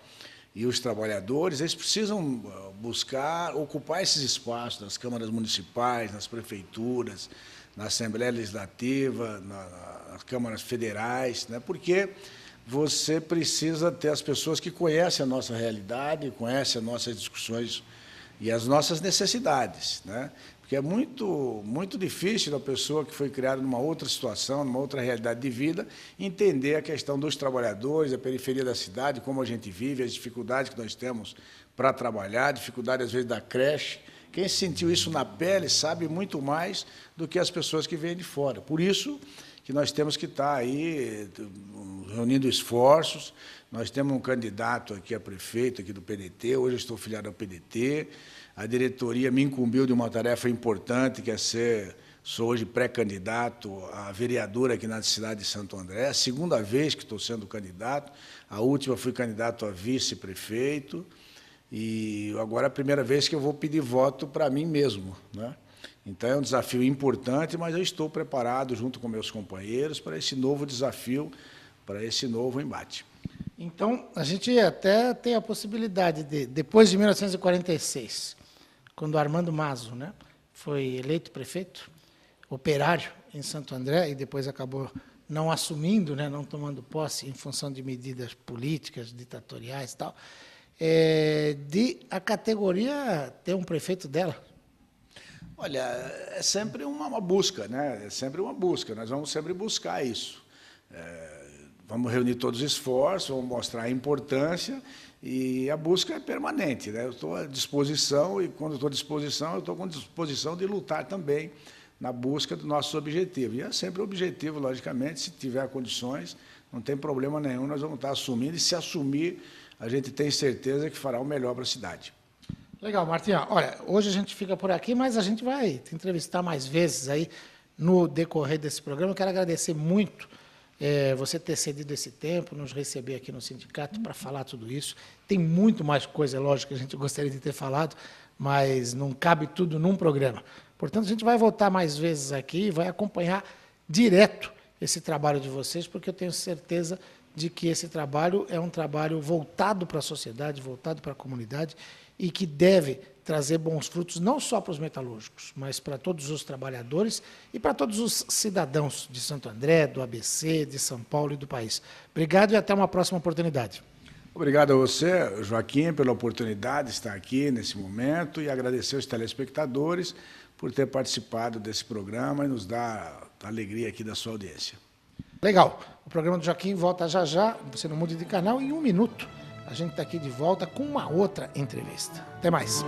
e os trabalhadores, eles precisam buscar ocupar esses espaços nas câmaras municipais, nas prefeituras, na Assembleia Legislativa, nas câmaras federais, né? Porque você precisa ter as pessoas que conhecem a nossa realidade, conhecem as nossas discussões e as nossas necessidades, né? Porque é muito difícil a pessoa que foi criada numa outra situação, numa outra realidade de vida, entender a questão dos trabalhadores, a periferia da cidade, como a gente vive, as dificuldades que nós temos para trabalhar, dificuldade, às vezes, da creche. Quem sentiu isso na pele sabe muito mais do que as pessoas que vêm de fora. Por isso que nós temos que estar aí reunindo esforços. Nós temos um candidato aqui a prefeito aqui do PDT, hoje eu estou filiado ao PDT. A diretoria me incumbiu de uma tarefa importante, que é sou hoje pré-candidato a vereador aqui na cidade de Santo André. É a segunda vez que estou sendo candidato. A última fui candidato a vice-prefeito. E agora é a primeira vez que eu vou pedir voto para mim mesmo, né? Então, é um desafio importante, mas eu estou preparado, junto com meus companheiros, para esse novo desafio, para esse novo embate. Então, a gente até tem a possibilidade de, depois de 1946, quando Armando Mazo, né, foi eleito prefeito, operário em Santo André, e depois acabou não assumindo, né, não tomando posse em função de medidas políticas, ditatoriais e tal, de a categoria ter um prefeito dela. Olha, é sempre uma busca, né? É sempre uma busca, nós vamos sempre buscar isso. Vamos reunir todos os esforços, vamos mostrar a importância, e a busca é permanente, né? Eu estou à disposição, e quando estou à disposição, eu estou com disposição de lutar também na busca dos nossos objetivos. E é sempre o objetivo, logicamente, se tiver condições, não tem problema nenhum, nós vamos estar assumindo, e se assumir, a gente tem certeza que fará o melhor para a cidade. Legal, Martinha. Olha, hoje a gente fica por aqui, mas a gente vai te entrevistar mais vezes aí no decorrer desse programa. Eu quero agradecer muito você ter cedido esse tempo, nos receber aqui no sindicato para falar tudo isso. Tem muito mais coisa, lógico, que a gente gostaria de ter falado, mas não cabe tudo num programa. Portanto, a gente vai voltar mais vezes aqui e vai acompanhar direto esse trabalho de vocês, porque eu tenho certeza de que esse trabalho é um trabalho voltado para a sociedade, voltado para a comunidade, e que deve trazer bons frutos, não só para os metalúrgicos, mas para todos os trabalhadores e para todos os cidadãos de Santo André, do ABC, de São Paulo e do país. Obrigado e até uma próxima oportunidade. Obrigado a você, Joaquim, pela oportunidade de estar aqui nesse momento, e agradecer aos telespectadores por ter participado desse programa e nos dar a alegria aqui da sua audiência. Legal. O programa do Joaquim volta já já, você não mude de canal, em 1 minuto. A gente está aqui de volta com uma outra entrevista. Até mais.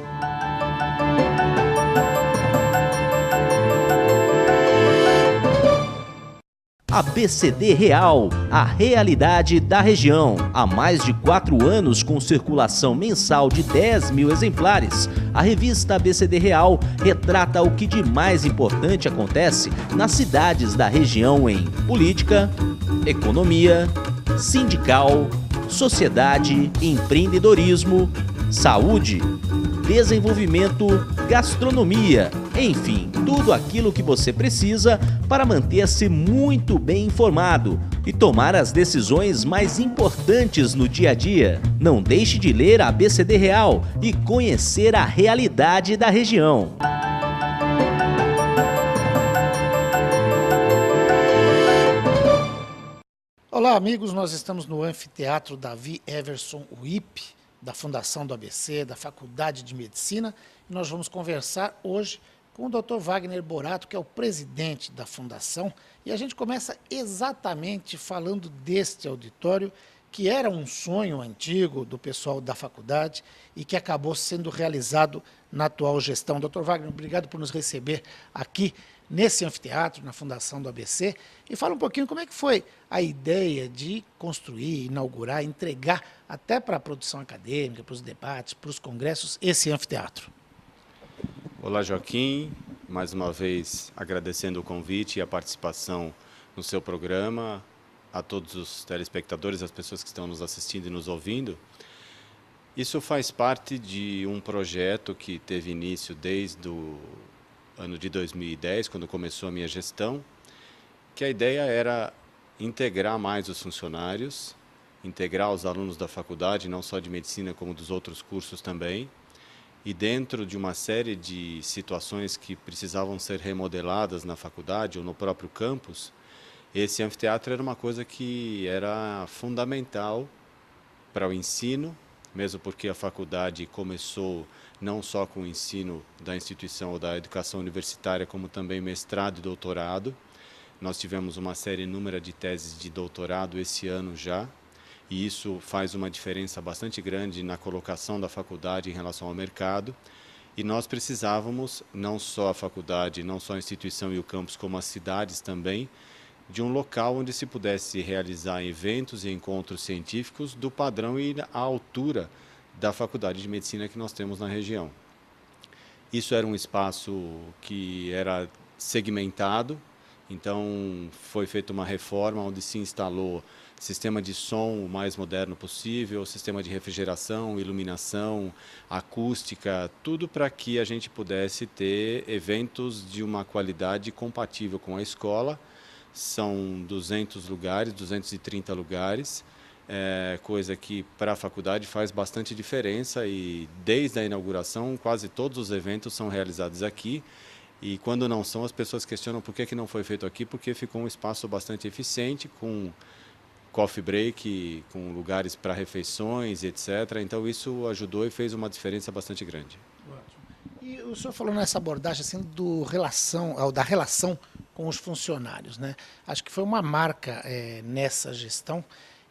ABCD Real, a realidade da região. Há mais de 4 anos com circulação mensal de 10 mil exemplares, a revista ABCD Real retrata o que de mais importante acontece nas cidades da região em política, economia, sindical, sociedade, empreendedorismo, saúde, desenvolvimento, gastronomia, enfim, tudo aquilo que você precisa para manter-se muito bem informado e tomar as decisões mais importantes no dia a dia. Não deixe de ler a ABCD Real e conhecer a realidade da região. Olá, amigos, nós estamos no Anfiteatro Davi Everson Wip, da Fundação do ABC, da Faculdade de Medicina, e nós vamos conversar hoje com o Dr. Wagner Borato, que é o presidente da Fundação, e a gente começa exatamente falando deste auditório, que era um sonho antigo do pessoal da faculdade e que acabou sendo realizado na atual gestão. Dr. Wagner, obrigado por nos receber aqui nesse anfiteatro, na Fundação do ABC, e fala um pouquinho como é que foi a ideia de construir, inaugurar, entregar até para a produção acadêmica, para os debates, para os congressos, esse anfiteatro. Olá, Joaquim, mais uma vez agradecendo o convite e a participação no seu programa, a todos os telespectadores, as pessoas que estão nos assistindo e nos ouvindo. Isso faz parte de um projeto que teve início desde o ano de 2010, quando começou a minha gestão, que a ideia era integrar mais os funcionários, integrar os alunos da faculdade, não só de medicina, como dos outros cursos também, e dentro de uma série de situações que precisavam ser remodeladas na faculdade ou no próprio campus, esse anfiteatro era uma coisa que era fundamental para o ensino, mesmo porque a faculdade começou não só com o ensino da instituição ou da educação universitária, como também mestrado e doutorado. Nós tivemos uma série inúmera de teses de doutorado esse ano já, e isso faz uma diferença bastante grande na colocação da faculdade em relação ao mercado. E nós precisávamos, não só a faculdade, não só a instituição e o campus, como as cidades também, de um local onde se pudesse realizar eventos e encontros científicos do padrão e à altura da Faculdade de Medicina que nós temos na região. Isso era um espaço que era segmentado, então foi feita uma reforma onde se instalou sistema de som o mais moderno possível, sistema de refrigeração, iluminação, acústica, tudo para que a gente pudesse ter eventos de uma qualidade compatível com a escola. São 200 lugares, 230 lugares, coisa que para a faculdade faz bastante diferença, e desde a inauguração quase todos os eventos são realizados aqui, e quando não são, as pessoas questionam por que não foi feito aqui, porque ficou um espaço bastante eficiente, com coffee break, com lugares para refeições, etc. Então isso ajudou e fez uma diferença bastante grande. E o senhor falou nessa abordagem assim, da relação com os funcionários, né? Acho que foi uma marca nessa gestão,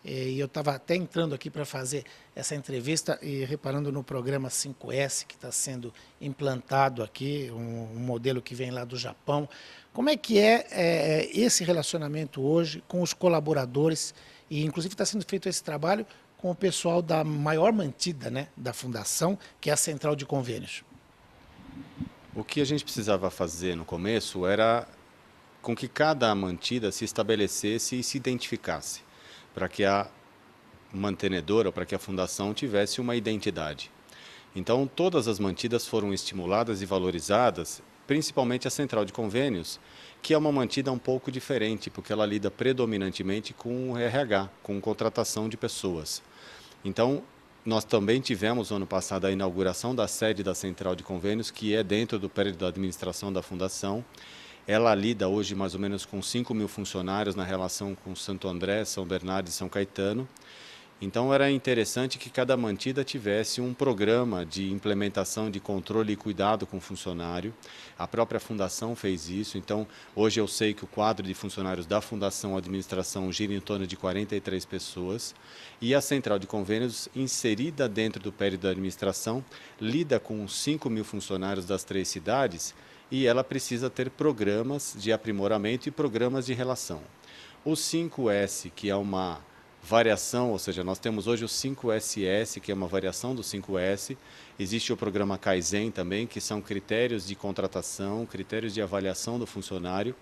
e eu estava até entrando aqui para fazer essa entrevista e reparando no programa 5S que está sendo implantado aqui, um modelo que vem lá do Japão. Como é que é esse relacionamento hoje com os colaboradores, e inclusive está sendo feito esse trabalho com o pessoal da maior mantida, né, da Fundação, que é a Central de Convênios? O que a gente precisava fazer no começo era com que cada mantida se estabelecesse e se identificasse, para que a mantenedora, para que a fundação tivesse uma identidade. Então, todas as mantidas foram estimuladas e valorizadas, principalmente a Central de Convênios, que é uma mantida um pouco diferente, porque ela lida predominantemente com o RH, com contratação de pessoas. Então, nós também tivemos, no ano passado, a inauguração da sede da Central de Convênios, que é dentro do prédio da administração da Fundação. Ela lida hoje mais ou menos com 5 mil funcionários na relação com Santo André, São Bernardo e São Caetano. Então era interessante que cada mantida tivesse um programa de implementação de controle e cuidado com o funcionário. A própria Fundação fez isso, então hoje eu sei que o quadro de funcionários da Fundação Administração gira em torno de 43 pessoas, e a Central de Convênios, inserida dentro do prédio da administração, lida com 5 mil funcionários das 3 cidades, e ela precisa ter programas de aprimoramento e programas de relação. O 5S, que é uma variação, ou seja, nós temos hoje o 5SS, que é uma variação do 5S. Existe o programa Kaizen também, que são critérios de contratação, critérios de avaliação do funcionário,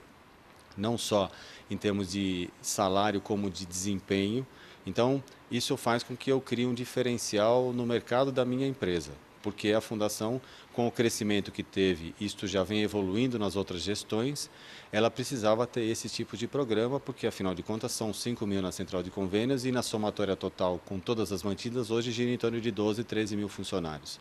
não só em termos de salário como de desempenho. Então, isso faz com que eu crie um diferencial no mercado da minha empresa, porque a Fundação, com o crescimento que teve, isto já vem evoluindo nas outras gestões, ela precisava ter esse tipo de programa, porque afinal de contas são 5 mil na central de convênios e na somatória total, com todas as mantidas, hoje gira em torno de 12, 13 mil funcionários.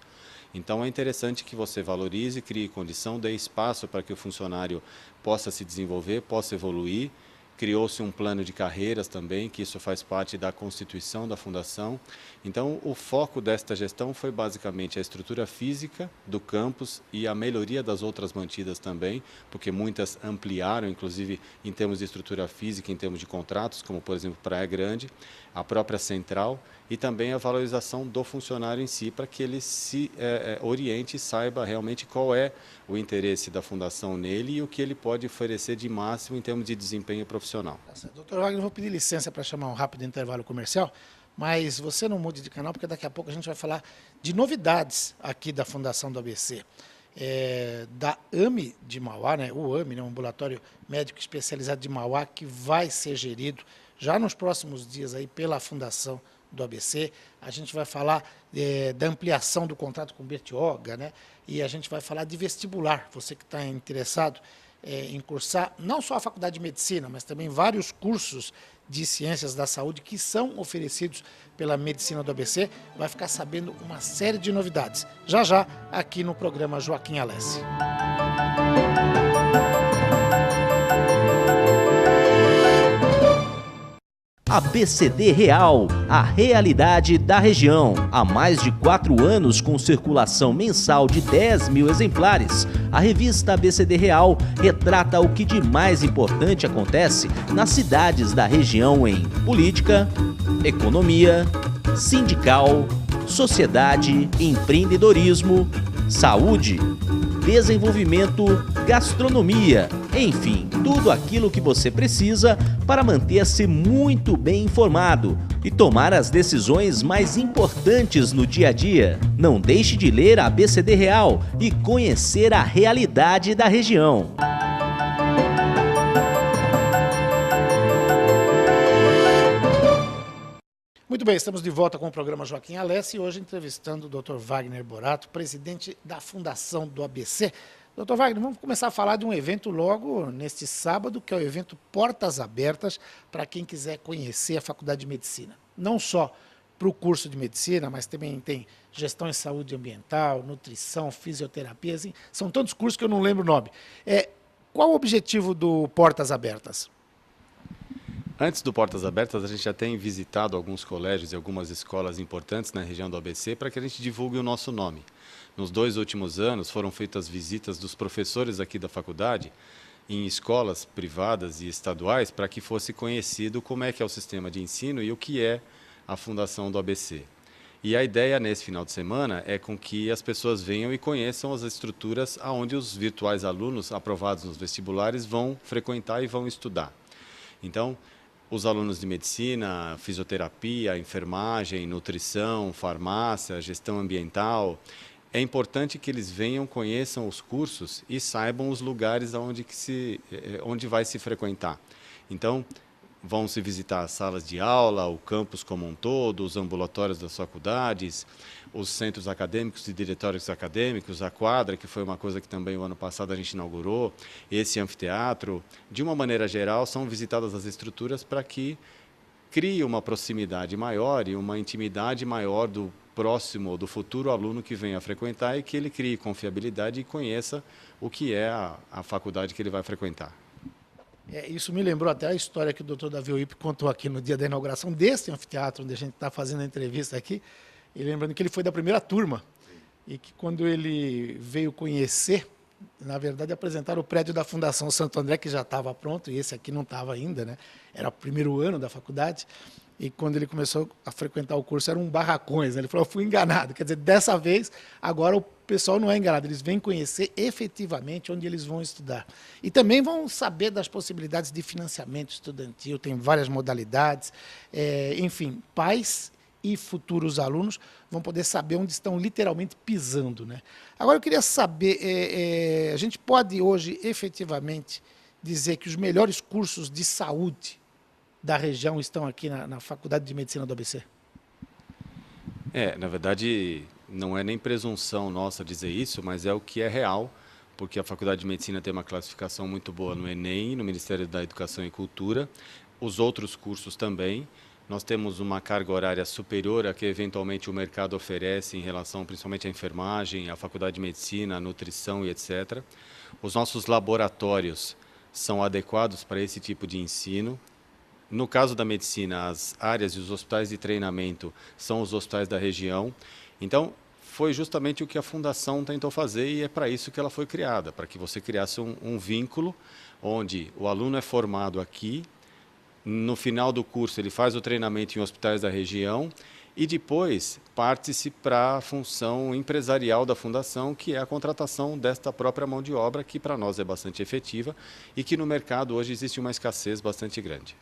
Então é interessante que você valorize, crie condição, dê espaço para que o funcionário possa se desenvolver, possa evoluir. Criou-se um plano de carreiras também, que isso faz parte da constituição da Fundação. Então, o foco desta gestão foi basicamente a estrutura física do campus e a melhoria das outras mantidas também, porque muitas ampliaram, inclusive em termos de estrutura física, em termos de contratos, como por exemplo Praia Grande, a própria central, e também a valorização do funcionário em si, para que ele se oriente e saiba realmente qual é o interesse da Fundação nele e o que ele pode oferecer de máximo em termos de desempenho profissional. Doutor Wagner, eu vou pedir licença para chamar um rápido intervalo comercial, mas você não mude de canal, porque daqui a pouco a gente vai falar de novidades aqui da Fundação do ABC. Da AME de Mauá, né? O AME, né? Um ambulatório médico especializado de Mauá, que vai ser gerido já nos próximos dias aí pela Fundação do ABC. A gente vai falar da ampliação do contrato com o Bertioga, né? E a gente vai falar de vestibular. Você que está interessado em cursar não só a Faculdade de Medicina, mas também vários cursos de Ciências da Saúde que são oferecidos pela Medicina do ABC, vai ficar sabendo uma série de novidades. Já já, aqui no programa Joaquim Alessi. ABCD Real, a realidade da região. Há mais de 4 anos com circulação mensal de 10 mil exemplares, a revista ABCD Real retrata o que de mais importante acontece nas cidades da região em política, economia, sindical, sociedade, empreendedorismo, saúde, desenvolvimento, gastronomia, enfim, tudo aquilo que você precisa para manter-se muito bem informado e tomar as decisões mais importantes no dia a dia. Não deixe de ler a ABCD Real e conhecer a realidade da região. Muito bem, estamos de volta com o programa Joaquim Alessi e hoje entrevistando o Dr. Wagner Borato, presidente da Fundação do ABC. Dr. Wagner, vamos começar a falar de um evento logo neste sábado, que é o evento Portas Abertas, para quem quiser conhecer a Faculdade de Medicina. Não só para o curso de Medicina, mas também tem Gestão em Saúde Ambiental, Nutrição, Fisioterapia, assim, são tantos cursos que eu não lembro o nome. Qual o objetivo do Portas Abertas? Antes do Portas Abertas, a gente já tem visitado alguns colégios e algumas escolas importantes na região do ABC para que a gente divulgue o nosso nome. Nos 2 últimos anos foram feitas visitas dos professores aqui da faculdade em escolas privadas e estaduais para que fosse conhecido como é que é o sistema de ensino e o que é a Fundação do ABC. E a ideia nesse final de semana é com que as pessoas venham e conheçam as estruturas onde os virtuais alunos aprovados nos vestibulares vão frequentar e vão estudar. Então, os alunos de medicina, fisioterapia, enfermagem, nutrição, farmácia, gestão ambiental, é importante que eles venham, conheçam os cursos e saibam os lugares onde vai se frequentar. Então, vão se visitar as salas de aula, o campus como um todo, os ambulatórios das faculdades, os centros acadêmicos e diretórios acadêmicos, a quadra, que foi uma coisa que também o ano passado a gente inaugurou, esse anfiteatro. De uma maneira geral, são visitadas as estruturas para que crie uma proximidade maior e uma intimidade maior do próximo, do futuro aluno que venha a frequentar e que ele crie confiabilidade e conheça o que é a faculdade que ele vai frequentar. Isso me lembrou até a história que o Dr. Davi Oip contou aqui no dia da inauguração desse anfiteatro, onde a gente está fazendo a entrevista aqui, e lembrando que ele foi da primeira turma, e que quando ele veio conhecer, na verdade, apresentaram o prédio da Fundação Santo André, que já estava pronto, e esse aqui não estava ainda, né? Era o primeiro ano da faculdade, e quando ele começou a frequentar o curso, eram barracões, né? Ele falou, eu fui enganado, quer dizer, dessa vez, agora pessoal não é enganado, eles vêm conhecer efetivamente onde eles vão estudar. E também vão saber das possibilidades de financiamento estudantil, tem várias modalidades, enfim, pais e futuros alunos vão poder saber onde estão literalmente pisando, né? Agora eu queria saber, a gente pode hoje efetivamente dizer que os melhores cursos de saúde da região estão aqui na Faculdade de Medicina do ABC? Na verdade, não é nem presunção nossa dizer isso, mas é o que é real, porque a Faculdade de Medicina tem uma classificação muito boa no Enem, no Ministério da Educação e Cultura, os outros cursos também. Nós temos uma carga horária superior a que eventualmente o mercado oferece em relação principalmente à enfermagem, à Faculdade de Medicina, à nutrição e etc. Os nossos laboratórios são adequados para esse tipo de ensino. No caso da medicina, as áreas e os hospitais de treinamento são os hospitais da região. Então, foi justamente o que a Fundação tentou fazer e é para isso que ela foi criada, para que você criasse um vínculo onde o aluno é formado aqui, no final do curso ele faz o treinamento em hospitais da região e depois parte-se para a função empresarial da Fundação, que é a contratação desta própria mão de obra, que para nós é bastante efetiva e que no mercado hoje existe uma escassez bastante grande.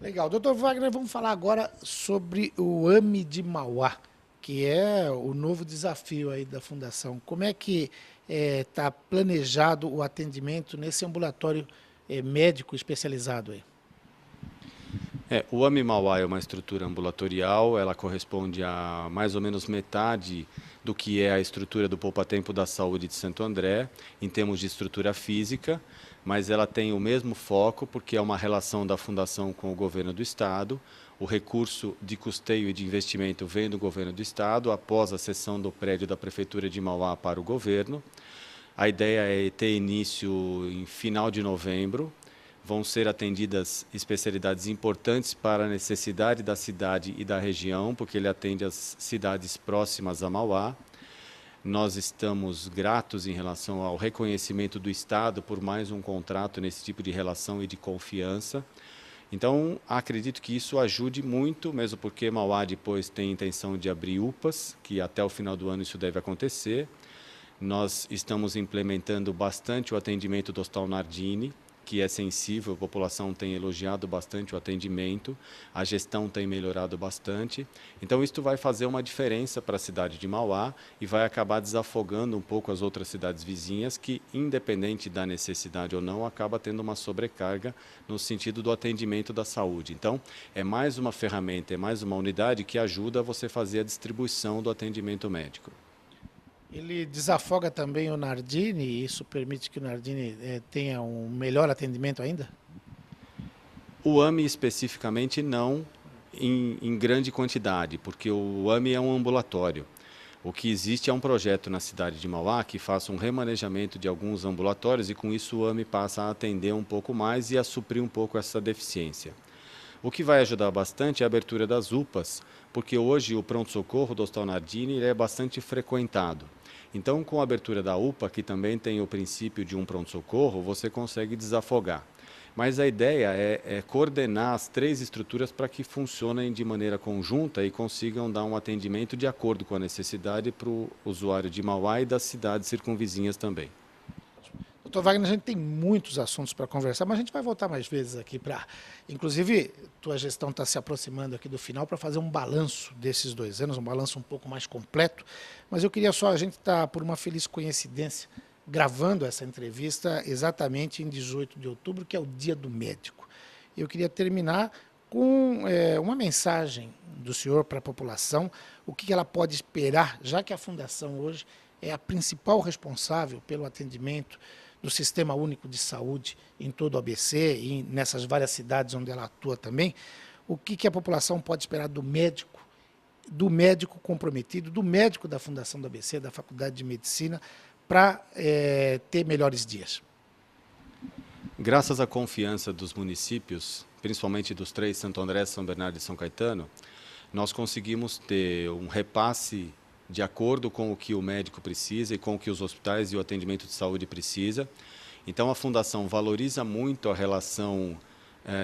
Legal. Doutor Wagner, vamos falar agora sobre o AME de Mauá, que é o novo desafio aí da Fundação. Como é que está planejado o atendimento nesse ambulatório médico especializado aí? O AME Mauá é uma estrutura ambulatorial, ela corresponde a mais ou menos metade do que é a estrutura do Poupatempo da Saúde de Santo André, em termos de estrutura física, mas ela tem o mesmo foco, porque é uma relação da Fundação com o governo do Estado. O recurso de custeio e de investimento vem do governo do Estado, após a cessão do prédio da Prefeitura de Mauá para o governo. A ideia é ter início em final de novembro. Vão ser atendidas especialidades importantes para a necessidade da cidade e da região, porque ele atende as cidades próximas a Mauá. Nós estamos gratos em relação ao reconhecimento do Estado por mais um contrato nesse tipo de relação e de confiança. Então, acredito que isso ajude muito, mesmo porque Mauá depois tem intenção de abrir UPAs, que até o final do ano isso deve acontecer. Nós estamos implementando bastante o atendimento do Hospital Nardini, que é sensível, a população tem elogiado bastante o atendimento, a gestão tem melhorado bastante. Então, isto vai fazer uma diferença para a cidade de Mauá e vai acabar desafogando um pouco as outras cidades vizinhas que, independente da necessidade ou não, acaba tendo uma sobrecarga no sentido do atendimento da saúde. Então, é mais uma ferramenta, é mais uma unidade que ajuda você a fazer a distribuição do atendimento médico. Ele desafoga também o Nardini e isso permite que o Nardini tenha um melhor atendimento ainda? O AME especificamente não em grande quantidade, porque o AME é um ambulatório. O que existe é um projeto na cidade de Mauá que faça um remanejamento de alguns ambulatórios e com isso o AME passa a atender um pouco mais e a suprir um pouco essa deficiência. O que vai ajudar bastante é a abertura das UPAs, porque hoje o pronto-socorro do Hospital Nardini é bastante frequentado. Então, com a abertura da UPA, que também tem o princípio de um pronto-socorro, você consegue desafogar. Mas a ideia é coordenar as três estruturas para que funcionem de maneira conjunta e consigam dar um atendimento de acordo com a necessidade para o usuário de Mauá e das cidades circunvizinhas também. Doutor Wagner, a gente tem muitos assuntos para conversar, mas a gente vai voltar mais vezes aqui para... Inclusive, tua gestão está se aproximando aqui do final para fazer um balanço desses 2 anos, um balanço um pouco mais completo. Mas eu queria só, a gente está, por uma feliz coincidência, gravando essa entrevista exatamente em 18 de outubro, que é o Dia do Médico. Eu queria terminar com uma mensagem do senhor para a população, o que ela pode esperar, já que a Fundação hoje é a principal responsável pelo atendimento do Sistema Único de Saúde em todo o ABC e nessas várias cidades onde ela atua também, o que a população pode esperar do médico comprometido, do médico da Fundação do ABC, da Faculdade de Medicina, para ter melhores dias? Graças à confiança dos municípios, principalmente dos 3, Santo André, São Bernardo e São Caetano, nós conseguimos ter um repasse de acordo com o que o médico precisa e com o que os hospitais e o atendimento de saúde precisa. Então, a Fundação valoriza muito a relação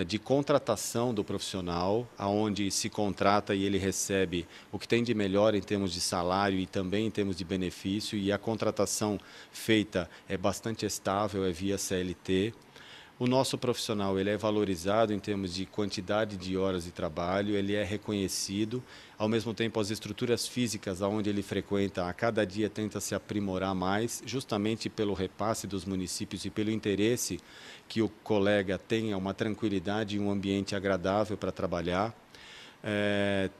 de contratação do profissional, aonde se contrata e ele recebe o que tem de melhor em termos de salário e também em termos de benefício, e a contratação feita é bastante estável, é via CLT. O nosso profissional ele é valorizado em termos de quantidade de horas de trabalho, ele é reconhecido, ao mesmo tempo as estruturas físicas onde ele frequenta, a cada dia tenta se aprimorar mais, justamente pelo repasse dos municípios e pelo interesse que o colega tenha uma tranquilidade e um ambiente agradável para trabalhar.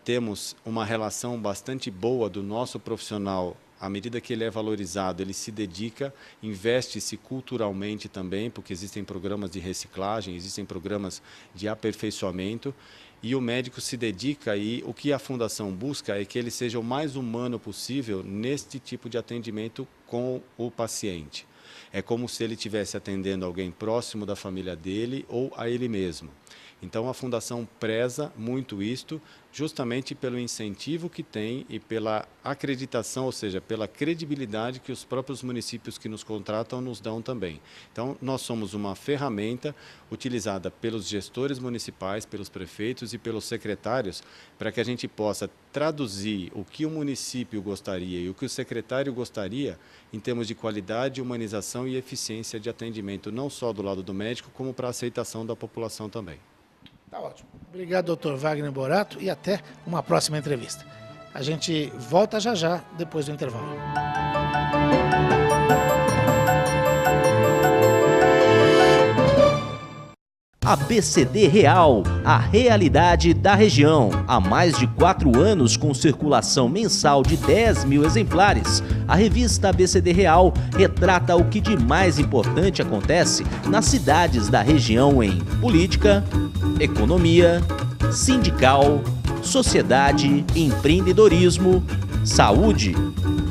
Temos uma relação bastante boa do nosso profissional. À medida que ele é valorizado, ele se dedica, investe-se culturalmente também, porque existem programas de reciclagem, existem programas de aperfeiçoamento, e o médico se dedica, e o que a Fundação busca é que ele seja o mais humano possível neste tipo de atendimento com o paciente. É como se ele estivesse atendendo alguém próximo da família dele ou a ele mesmo. Então, a Fundação preza muito isto, justamente pelo incentivo que tem e pela acreditação, ou seja, pela credibilidade que os próprios municípios que nos contratam nos dão também. Então, nós somos uma ferramenta utilizada pelos gestores municipais, pelos prefeitos e pelos secretários, para que a gente possa traduzir o que o município gostaria e o que o secretário gostaria em termos de qualidade, humanização e eficiência de atendimento, não só do lado do médico, como para a aceitação da população também. Tá ótimo. Obrigado, doutor Wagner Borato, e até uma próxima entrevista. A gente volta já, depois do intervalo. ABCD Real, a realidade da região. Há mais de 4 anos, com circulação mensal de 10 mil exemplares, a revista ABCD Real retrata o que de mais importante acontece nas cidades da região em política, economia, sindical, sociedade, empreendedorismo, saúde,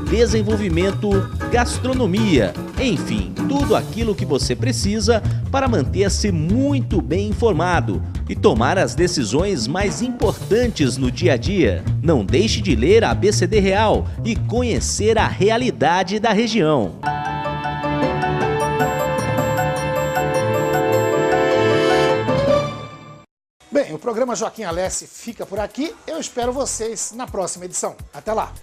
desenvolvimento, gastronomia, enfim, tudo aquilo que você precisa para manter-se muito bem informado e tomar as decisões mais importantes no dia a dia. Não deixe de ler a ABCD Real e conhecer a realidade da região. Bem, o programa Joaquim Alessi fica por aqui. Eu espero vocês na próxima edição. Até lá!